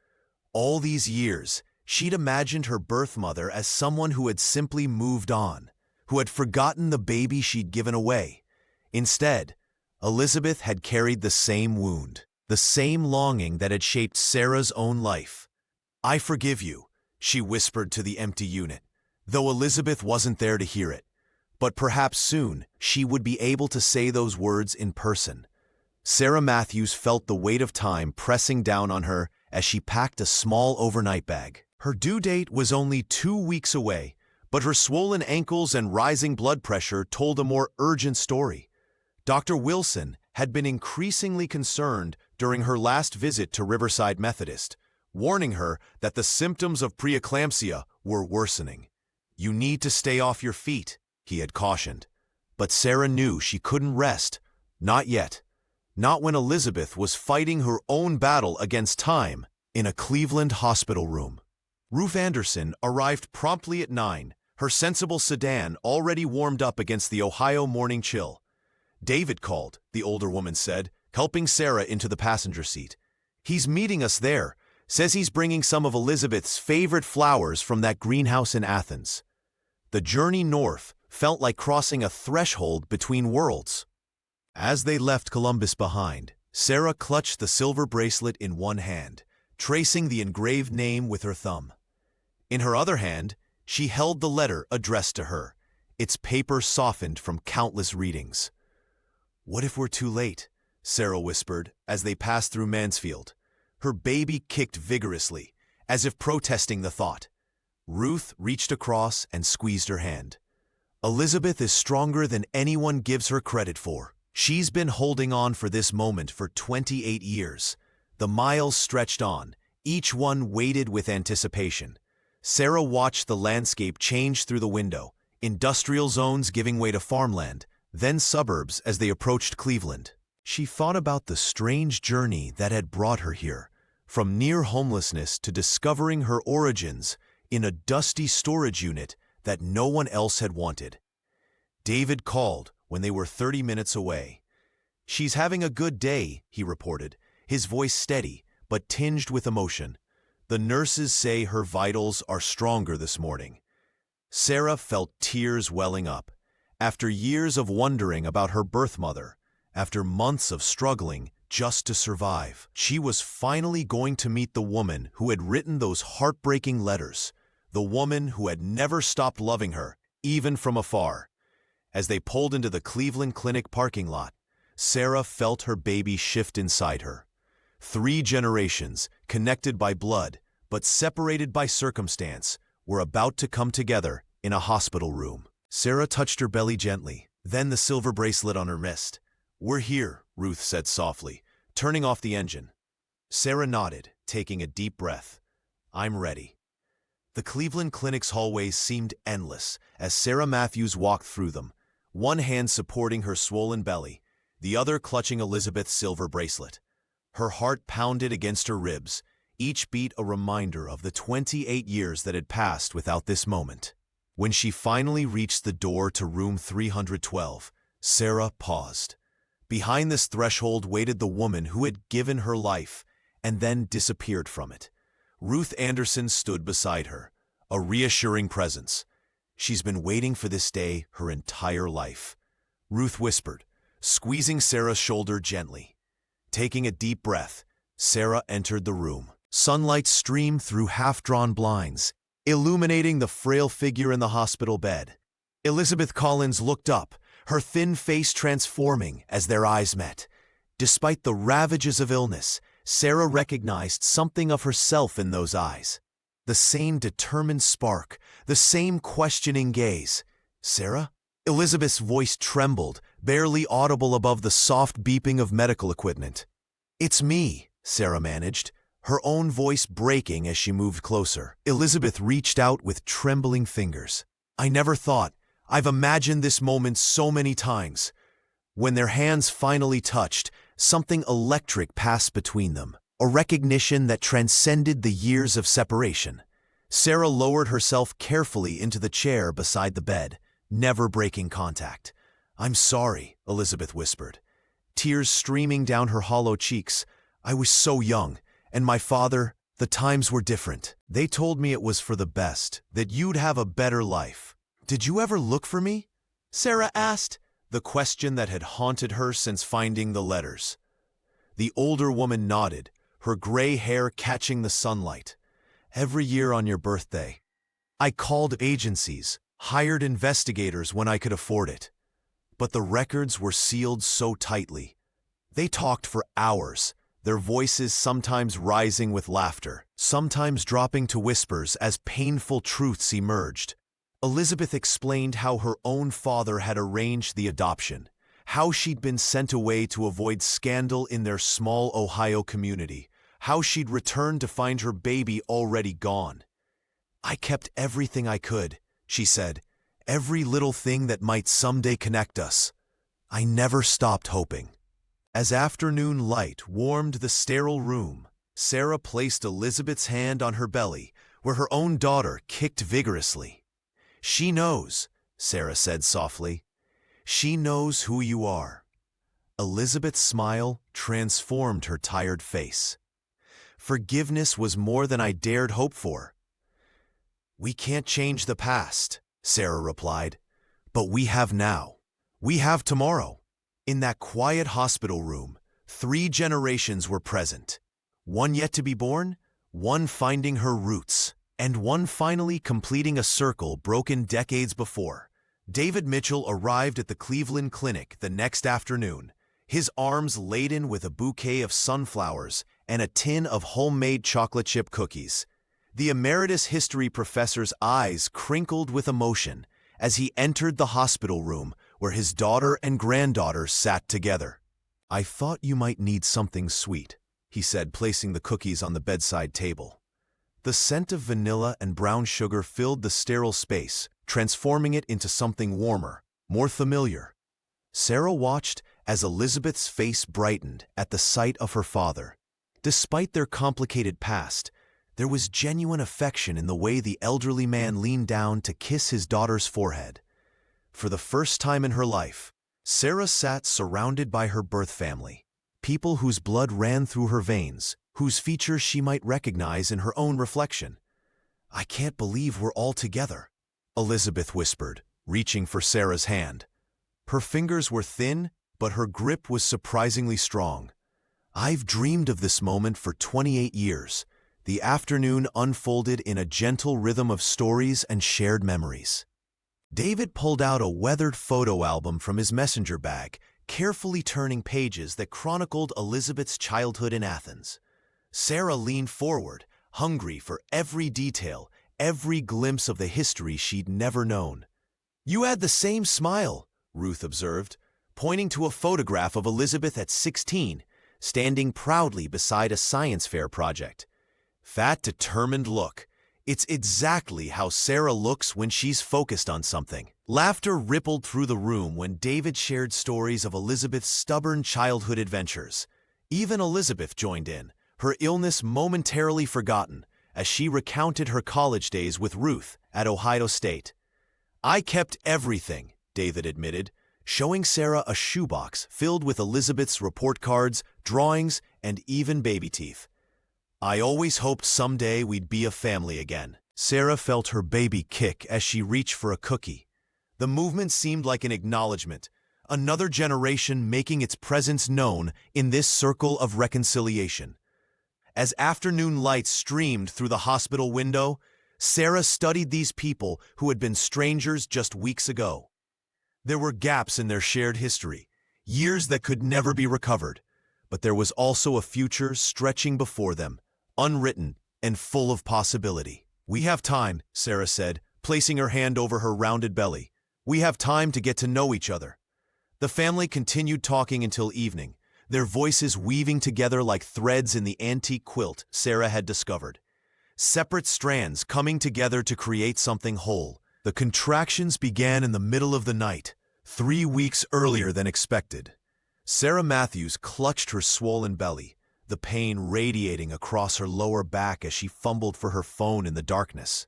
Speaker 1: All these years, she'd imagined her birth mother as someone who had simply moved on, who had forgotten the baby she'd given away. Instead, Elizabeth had carried the same wound, the same longing that had shaped Sarah's own life. "I forgive you," she whispered to the empty unit, though Elizabeth wasn't there to hear it. But perhaps soon she would be able to say those words in person. Sarah Matthews felt the weight of time pressing down on her as she packed a small overnight bag. Her due date was only 2 weeks away, but her swollen ankles and rising blood pressure told a more urgent story. Dr. Wilson had been increasingly concerned during her last visit to Riverside Methodist, warning her that the symptoms of preeclampsia were worsening. "You need to stay off your feet," he had cautioned. But Sarah knew she couldn't rest. Not yet. Not when Elizabeth was fighting her own battle against time in a Cleveland hospital room. Ruth Anderson arrived promptly at 9, her sensible sedan already warmed up against the Ohio morning chill. "David called," the older woman said, helping Sarah into the passenger seat. "He's meeting us there. Says he's bringing some of Elizabeth's favorite flowers from that greenhouse in Athens." The journey north felt like crossing a threshold between worlds. As they left Columbus behind, Sarah clutched the silver bracelet in one hand, tracing the engraved name with her thumb. In her other hand, she held the letter addressed to her, its paper softened from countless readings. "What if we're too late?" Sarah whispered as they passed through Mansfield. Her baby kicked vigorously, as if protesting the thought. Ruth reached across and squeezed her hand. "Elizabeth is stronger than anyone gives her credit for. She's been holding on for this moment for 28 years. The miles stretched on, each one weighted with anticipation. Sarah watched the landscape change through the window, industrial zones giving way to farmland, then suburbs as they approached Cleveland. She thought about the strange journey that had brought her here, from near homelessness to discovering her origins in a dusty storage unit that no one else had wanted. David called when they were 30 minutes away. "She's having a good day," he reported, his voice steady but tinged with emotion. "The nurses say her vitals are stronger this morning." Sarah felt tears welling up. After years of wondering about her birth mother, after months of struggling just to survive, she was finally going to meet the woman who had written those heartbreaking letters, the woman who had never stopped loving her, even from afar. As they pulled into the Cleveland Clinic parking lot, Sarah felt her baby shift inside her. 3 generations, connected by blood, but separated by circumstance, were about to come together in a hospital room. Sarah touched her belly gently, then the silver bracelet on her wrist. "We're here," Ruth said softly, turning off the engine. Sarah nodded, taking a deep breath. "I'm ready." The Cleveland Clinic's hallways seemed endless as Sarah Matthews walked through them, one hand supporting her swollen belly, the other clutching Elizabeth's silver bracelet. Her heart pounded against her ribs, each beat a reminder of the 28 years that had passed without this moment. When she finally reached the door to room 312, Sarah paused. Behind this threshold waited the woman who had given her life and then disappeared from it. Ruth Anderson stood beside her, a reassuring presence. She's been waiting for this day her entire life. Ruth whispered, squeezing Sarah's shoulder gently. Taking a deep breath, Sarah entered the room. Sunlight streamed through half-drawn blinds, illuminating the frail figure in the hospital bed. Elizabeth Collins looked up, her thin face transforming as their eyes met. Despite the ravages of illness, Sarah recognized something of herself in those eyes. The same determined spark, the same questioning gaze. "Sarah?" Elizabeth's voice trembled, barely audible above the soft beeping of medical equipment. "It's me," Sarah managed, her own voice breaking as she moved closer. Elizabeth reached out with trembling fingers. "I never thought. I've imagined this moment so many times." When their hands finally touched, something electric passed between them, a recognition that transcended the years of separation. Sarah lowered herself carefully into the chair beside the bed, never breaking contact. "I'm sorry," Elizabeth whispered, tears streaming down her hollow cheeks. "I was so young, and my father, the times were different. They told me it was for the best, that you'd have a better life." "Did you ever look for me?" Sarah asked, the question that had haunted her since finding the letters. The older woman nodded, her gray hair catching the sunlight. "Every year on your birthday. I called agencies, hired investigators when I could afford it. But the records were sealed so tightly. They talked for hours, their voices sometimes rising with laughter, sometimes dropping to whispers as painful truths emerged." Elizabeth explained how her own father had arranged the adoption, how she'd been sent away to avoid scandal in their small Ohio community, how she'd returned to find her baby already gone. "I kept everything I could," she said, "every little thing that might someday connect us. I never stopped hoping." As afternoon light warmed the sterile room, Sarah placed Elizabeth's hand on her belly, where her own daughter kicked vigorously. "She knows," Sarah said softly. "She knows who you are." Elizabeth's smile transformed her tired face. "Forgiveness was more than I dared hope for." "We can't change the past," Sarah replied, "but we have now. We have tomorrow." In that quiet hospital room, 3 generations were present. One yet to be born, one finding her roots, and one finally completing a circle broken decades before. David Mitchell arrived at the Cleveland Clinic the next afternoon, his arms laden with a bouquet of sunflowers and a tin of homemade chocolate chip cookies. The emeritus history professor's eyes crinkled with emotion as he entered the hospital room where his daughter and granddaughter sat together. "I thought you might need something sweet," he said, placing the cookies on the bedside table. The scent of vanilla and brown sugar filled the sterile space, transforming it into something warmer, more familiar. Sarah watched as Elizabeth's face brightened at the sight of her father. Despite their complicated past, there was genuine affection in the way the elderly man leaned down to kiss his daughter's forehead. For the first time in her life, Sarah sat surrounded by her birth family, people whose blood ran through her veins, whose features she might recognize in her own reflection. "I can't believe we're all together," Elizabeth whispered, reaching for Sarah's hand. Her fingers were thin, but her grip was surprisingly strong. "I've dreamed of this moment for 28 years. The afternoon unfolded in a gentle rhythm of stories and shared memories." David pulled out a weathered photo album from his messenger bag, carefully turning pages that chronicled Elizabeth's childhood in Athens. Sarah leaned forward, hungry for every detail, every glimpse of the history she'd never known. "You had the same smile," Ruth observed, pointing to a photograph of Elizabeth at 16, standing proudly beside a science fair project. "That determined look. It's exactly how Sarah looks when she's focused on something." Laughter rippled through the room when David shared stories of Elizabeth's stubborn childhood adventures. Even Elizabeth joined in, her illness momentarily forgotten, as she recounted her college days with Ruth at Ohio State. "I kept everything," David admitted, showing Sarah a shoebox filled with Elizabeth's report cards, drawings, and even baby teeth. "I always hoped someday we'd be a family again." Sarah felt her baby kick as she reached for a cookie. The movement seemed like an acknowledgement, another generation making its presence known in this circle of reconciliation. As afternoon lights streamed through the hospital window, Sarah studied these people who had been strangers just weeks ago. There were gaps in their shared history, years that could never be recovered, but there was also a future stretching before them, unwritten and full of possibility. "We have time," Sarah said, placing her hand over her rounded belly. "We have time to get to know each other." The family continued talking until evening, their voices weaving together like threads in the antique quilt Sarah had discovered. Separate strands coming together to create something whole. The contractions began in the middle of the night, 3 weeks earlier than expected. Sarah Matthews clutched her swollen belly, the pain radiating across her lower back as she fumbled for her phone in the darkness.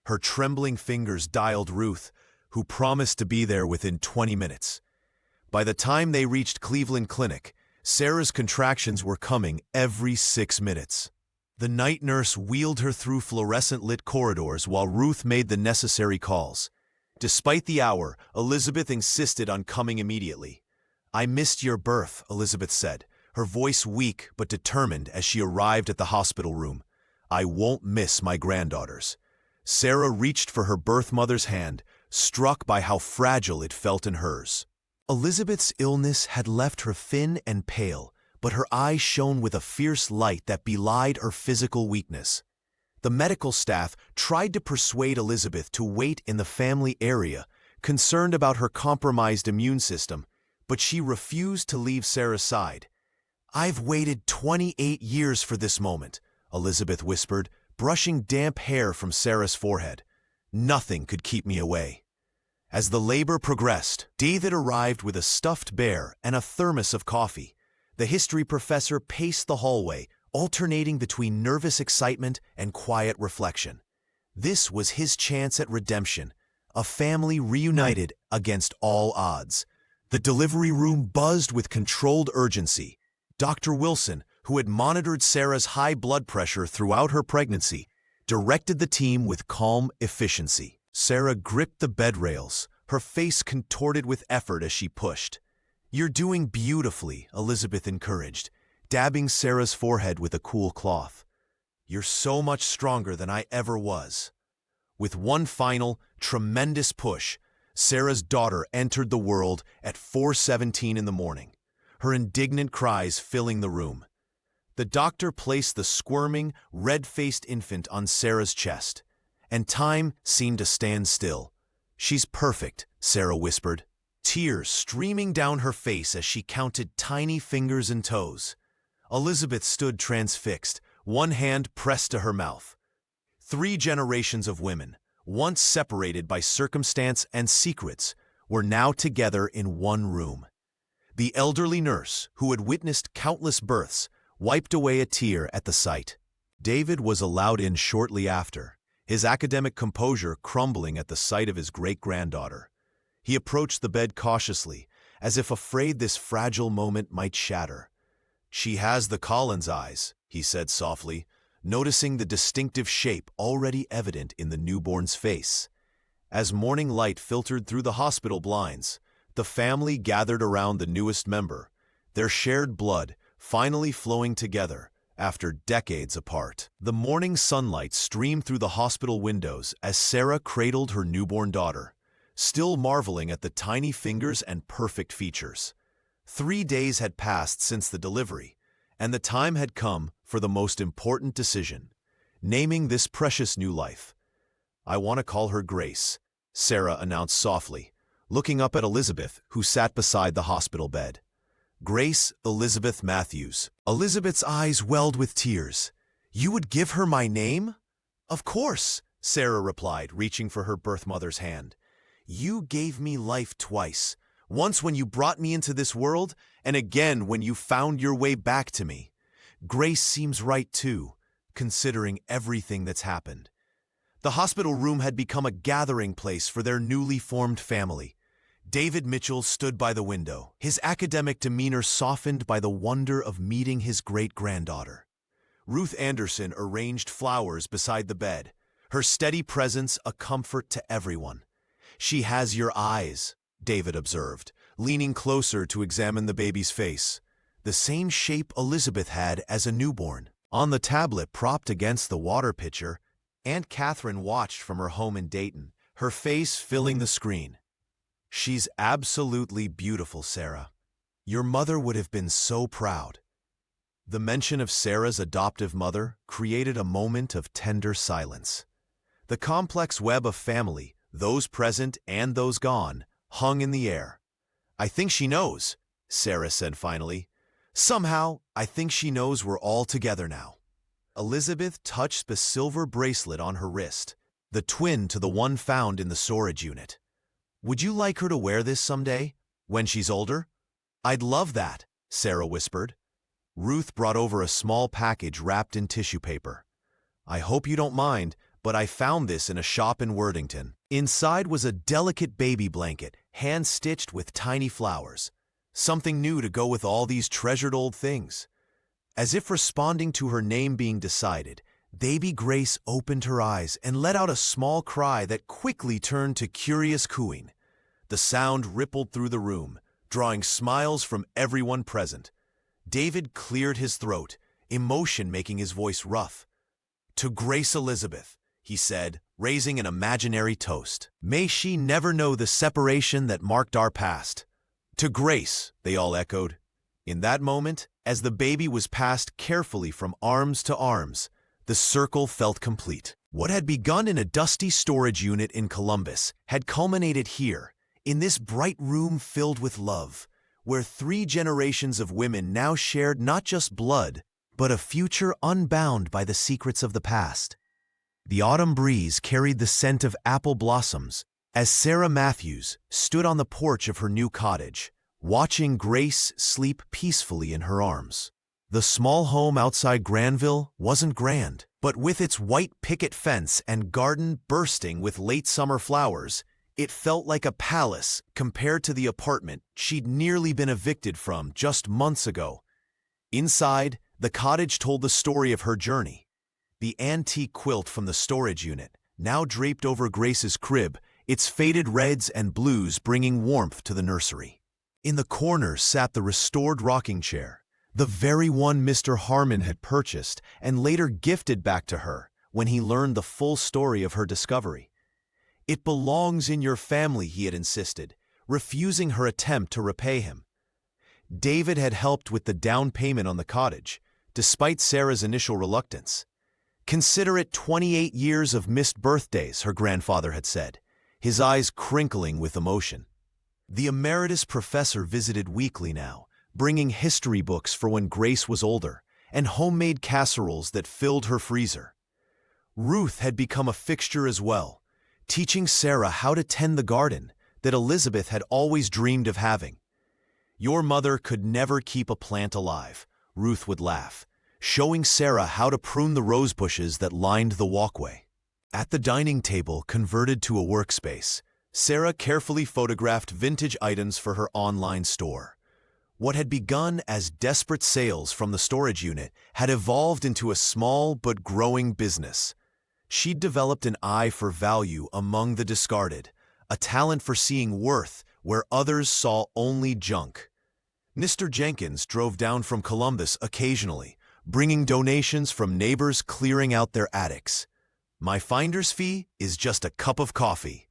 Speaker 1: Her trembling fingers dialed Ruth, who promised to be there within 20 minutes. By the time they reached Cleveland Clinic, Sarah's contractions were coming every 6 minutes. The night nurse wheeled her through fluorescent-lit corridors while Ruth made the necessary calls. Despite the hour, Elizabeth insisted on coming immediately. "I missed your birth," Elizabeth said, her voice weak but determined as she arrived at the hospital room. "I won't miss my granddaughter's." Sarah reached for her birth mother's hand, struck by how fragile it felt in hers. Elizabeth's illness had left her thin and pale, but her eyes shone with a fierce light that belied her physical weakness. The medical staff tried to persuade Elizabeth to wait in the family area, concerned about her compromised immune system, but she refused to leave Sarah's side. "I've waited 28 years for this moment," Elizabeth whispered, brushing damp hair from Sarah's forehead. "Nothing could keep me away." As the labor progressed, David arrived with a stuffed bear and a thermos of coffee. The history professor paced the hallway, alternating between nervous excitement and quiet reflection. This was his chance at redemption, a family reunited against all odds. The delivery room buzzed with controlled urgency. Dr. Wilson, who had monitored Sarah's high blood pressure throughout her pregnancy, directed the team with calm efficiency. Sarah gripped the bed rails, her face contorted with effort as she pushed. "You're doing beautifully," Elizabeth encouraged, dabbing Sarah's forehead with a cool cloth. "You're so much stronger than I ever was." With one final, tremendous push, Sarah's daughter entered the world at 4:17 in the morning, her indignant cries filling the room. The doctor placed the squirming, red-faced infant on Sarah's chest, and time seemed to stand still. "She's perfect," Sarah whispered, tears streaming down her face as she counted tiny fingers and toes. Elizabeth stood transfixed, one hand pressed to her mouth. 3 generations of women, once separated by circumstance and secrets, were now together in one room. The elderly nurse, who had witnessed countless births, wiped away a tear at the sight. David was allowed in shortly after, his academic composure crumbling at the sight of his great-granddaughter. He approached the bed cautiously, as if afraid this fragile moment might shatter. "She has the Collins eyes," he said softly, noticing the distinctive shape already evident in the newborn's face. As morning light filtered through the hospital blinds, the family gathered around the newest member, their shared blood finally flowing together after decades apart. The morning sunlight streamed through the hospital windows as Sarah cradled her newborn daughter, still marveling at the tiny fingers and perfect features. 3 days had passed since the delivery, and the time had come for the most important decision, naming this precious new life. "I want to call her Grace," Sarah announced softly, looking up at Elizabeth, who sat beside the hospital bed. "Grace Elizabeth Matthews." Elizabeth's eyes welled with tears. "You would give her my name?" "Of course," Sarah replied, reaching for her birth mother's hand. "You gave me life twice, once when you brought me into this world, and again when you found your way back to me. Grace seems right too, considering everything that's happened." The hospital room had become a gathering place for their newly formed family. David Mitchell stood by the window, his academic demeanor softened by the wonder of meeting his great-granddaughter. Ruth Anderson arranged flowers beside the bed, her steady presence a comfort to everyone. "She has your eyes," David observed, leaning closer to examine the baby's face. The same shape Elizabeth had as a newborn. On the tablet propped against the water pitcher, Aunt Catherine watched from her home in Dayton, her face filling the screen. "She's absolutely beautiful, Sarah. Your mother would have been so proud." The mention of Sarah's adoptive mother created a moment of tender silence. The complex web of family, those present and those gone, hung in the air. "I think she knows," Sarah said finally. "Somehow, I think she knows we're all together now." Elizabeth touched the silver bracelet on her wrist, the twin to the one found in the storage unit. "Would you like her to wear this someday, when she's older?" "I'd love that," Sarah whispered. Ruth brought over a small package wrapped in tissue paper. "I hope you don't mind, but I found this in a shop in Worthington." Inside was a delicate baby blanket, hand-stitched with tiny flowers. Something new to go with all these treasured old things. As if responding to her name being decided, baby Grace opened her eyes and let out a small cry that quickly turned to curious cooing. The sound rippled through the room, drawing smiles from everyone present. David cleared his throat, emotion making his voice rough. "To Grace Elizabeth," he said, raising an imaginary toast. "May she never know the separation that marked our past." "To Grace," they all echoed. In that moment, as the baby was passed carefully from arms to arms, the circle felt complete. What had begun in a dusty storage unit in Columbus had culminated here, in this bright room filled with love, where 3 generations of women now shared not just blood, but a future unbound by the secrets of the past. The autumn breeze carried the scent of apple blossoms as Sarah Matthews stood on the porch of her new cottage, watching Grace sleep peacefully in her arms. The small home outside Granville wasn't grand, but with its white picket fence and garden bursting with late summer flowers, it felt like a palace compared to the apartment she'd nearly been evicted from just months ago. Inside, the cottage told the story of her journey. The antique quilt from the storage unit, now draped over Grace's crib, its faded reds and blues bringing warmth to the nursery. In the corner sat the restored rocking chair, the very one Mr. Harmon had purchased and later gifted back to her when he learned the full story of her discovery. "It belongs in your family," he had insisted, refusing her attempt to repay him. David had helped with the down payment on the cottage, despite Sarah's initial reluctance. "Consider it 28 years of missed birthdays," her grandfather had said, his eyes crinkling with emotion. The emeritus professor visited weekly now, bringing history books for when Grace was older, and homemade casseroles that filled her freezer. Ruth had become a fixture as well, teaching Sarah how to tend the garden that Elizabeth had always dreamed of having. "Your mother could never keep a plant alive," Ruth would laugh, showing Sarah how to prune the rose bushes that lined the walkway. At the dining table converted to a workspace, Sarah carefully photographed vintage items for her online store. What had begun as desperate sales from the storage unit had evolved into a small but growing business. She'd developed an eye for value among the discarded, a talent for seeing worth where others saw only junk. Mr. Jenkins drove down from Columbus occasionally, bringing donations from neighbors clearing out their attics. "My finder's fee is just a cup of coffee,"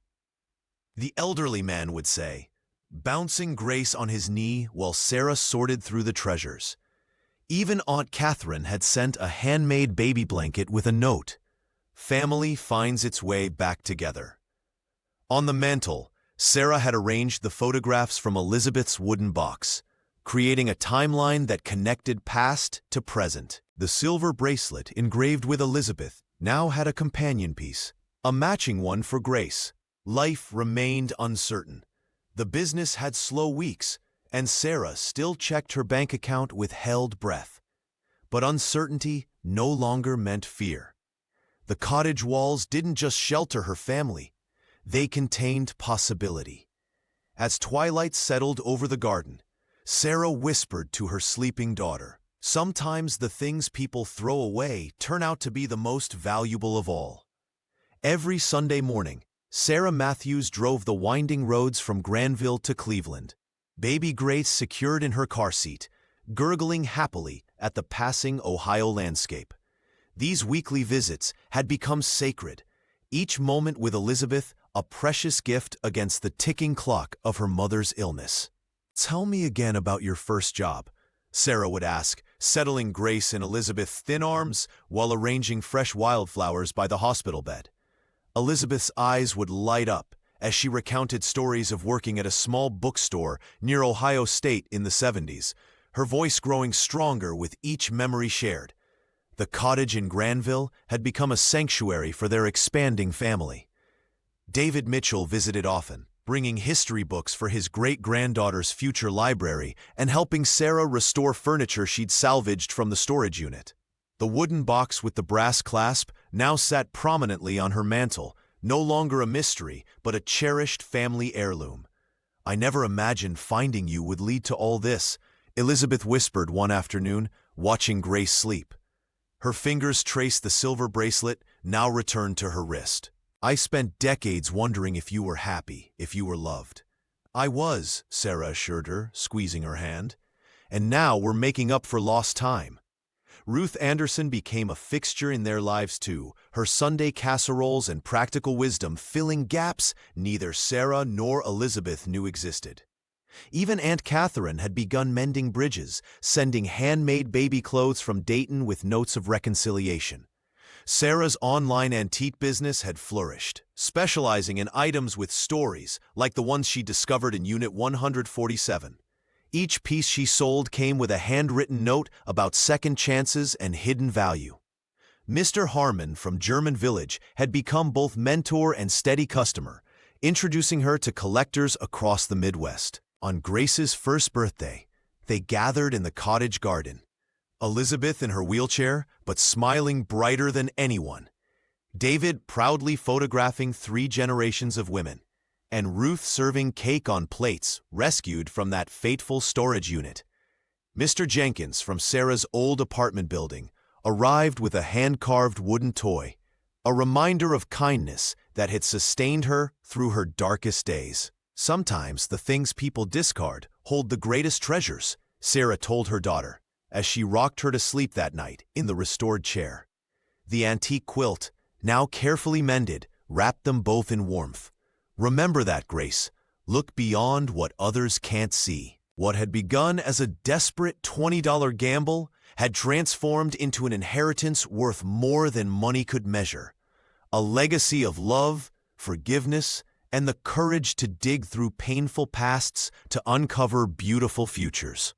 Speaker 1: the elderly man would say, bouncing Grace on his knee while Sarah sorted through the treasures. Even Aunt Catherine had sent a handmade baby blanket with a note. "Family finds its way back together." On the mantel, Sarah had arranged the photographs from Elizabeth's wooden box, creating a timeline that connected past to present. The silver bracelet engraved with Elizabeth now had a companion piece, a matching one for Grace. Life remained uncertain. The business had slow weeks, and Sarah still checked her bank account with held breath. But uncertainty no longer meant fear. The cottage walls didn't just shelter her family, they contained possibility. As twilight settled over the garden, Sarah whispered to her sleeping daughter, "Sometimes the things people throw away turn out to be the most valuable of all." Every Sunday morning, Sarah Matthews drove the winding roads from Granville to Cleveland, baby Grace secured in her car seat, gurgling happily at the passing Ohio landscape. These weekly visits had become sacred, each moment with Elizabeth a precious gift against the ticking clock of her mother's illness. "Tell me again about your first job," Sarah would ask, settling Grace in Elizabeth's thin arms while arranging fresh wildflowers by the hospital bed. Elizabeth's eyes would light up as she recounted stories of working at a small bookstore near Ohio State in the 70s, her voice growing stronger with each memory shared. The cottage in Granville had become a sanctuary for their expanding family. David Mitchell visited often, bringing history books for his great-granddaughter's future library and helping Sarah restore furniture she'd salvaged from the storage unit. The wooden box with the brass clasp now sat prominently on her mantel, no longer a mystery, but a cherished family heirloom. "I never imagined finding you would lead to all this," Elizabeth whispered one afternoon, watching Grace sleep. Her fingers traced the silver bracelet, now returned to her wrist. "I spent decades wondering if you were happy, if you were loved." "I was," Sarah assured her, squeezing her hand. "And now we're making up for lost time." Ruth Anderson became a fixture in their lives too, her Sunday casseroles and practical wisdom filling gaps neither Sarah nor Elizabeth knew existed. Even Aunt Catherine had begun mending bridges, sending handmade baby clothes from Dayton with notes of reconciliation. Sarah's online antique business had flourished, specializing in items with stories like the ones she discovered in Unit 147. Each piece she sold came with a handwritten note about second chances and hidden value. Mr. Harmon from German Village had become both mentor and steady customer, introducing her to collectors across the Midwest. On Grace's first birthday, they gathered in the cottage garden. Elizabeth in her wheelchair, but smiling brighter than anyone. David proudly photographing 3 generations of women. And Ruth serving cake on plates rescued from that fateful storage unit. Mr. Jenkins from Sarah's old apartment building arrived with a hand-carved wooden toy, a reminder of kindness that had sustained her through her darkest days. "Sometimes the things people discard hold the greatest treasures," Sarah told her daughter, as she rocked her to sleep that night in the restored chair. The antique quilt, now carefully mended, wrapped them both in warmth. "Remember that, Grace. Look beyond what others can't see." What had begun as a desperate $20 gamble had transformed into an inheritance worth more than money could measure. A legacy of love, forgiveness, and the courage to dig through painful pasts to uncover beautiful futures.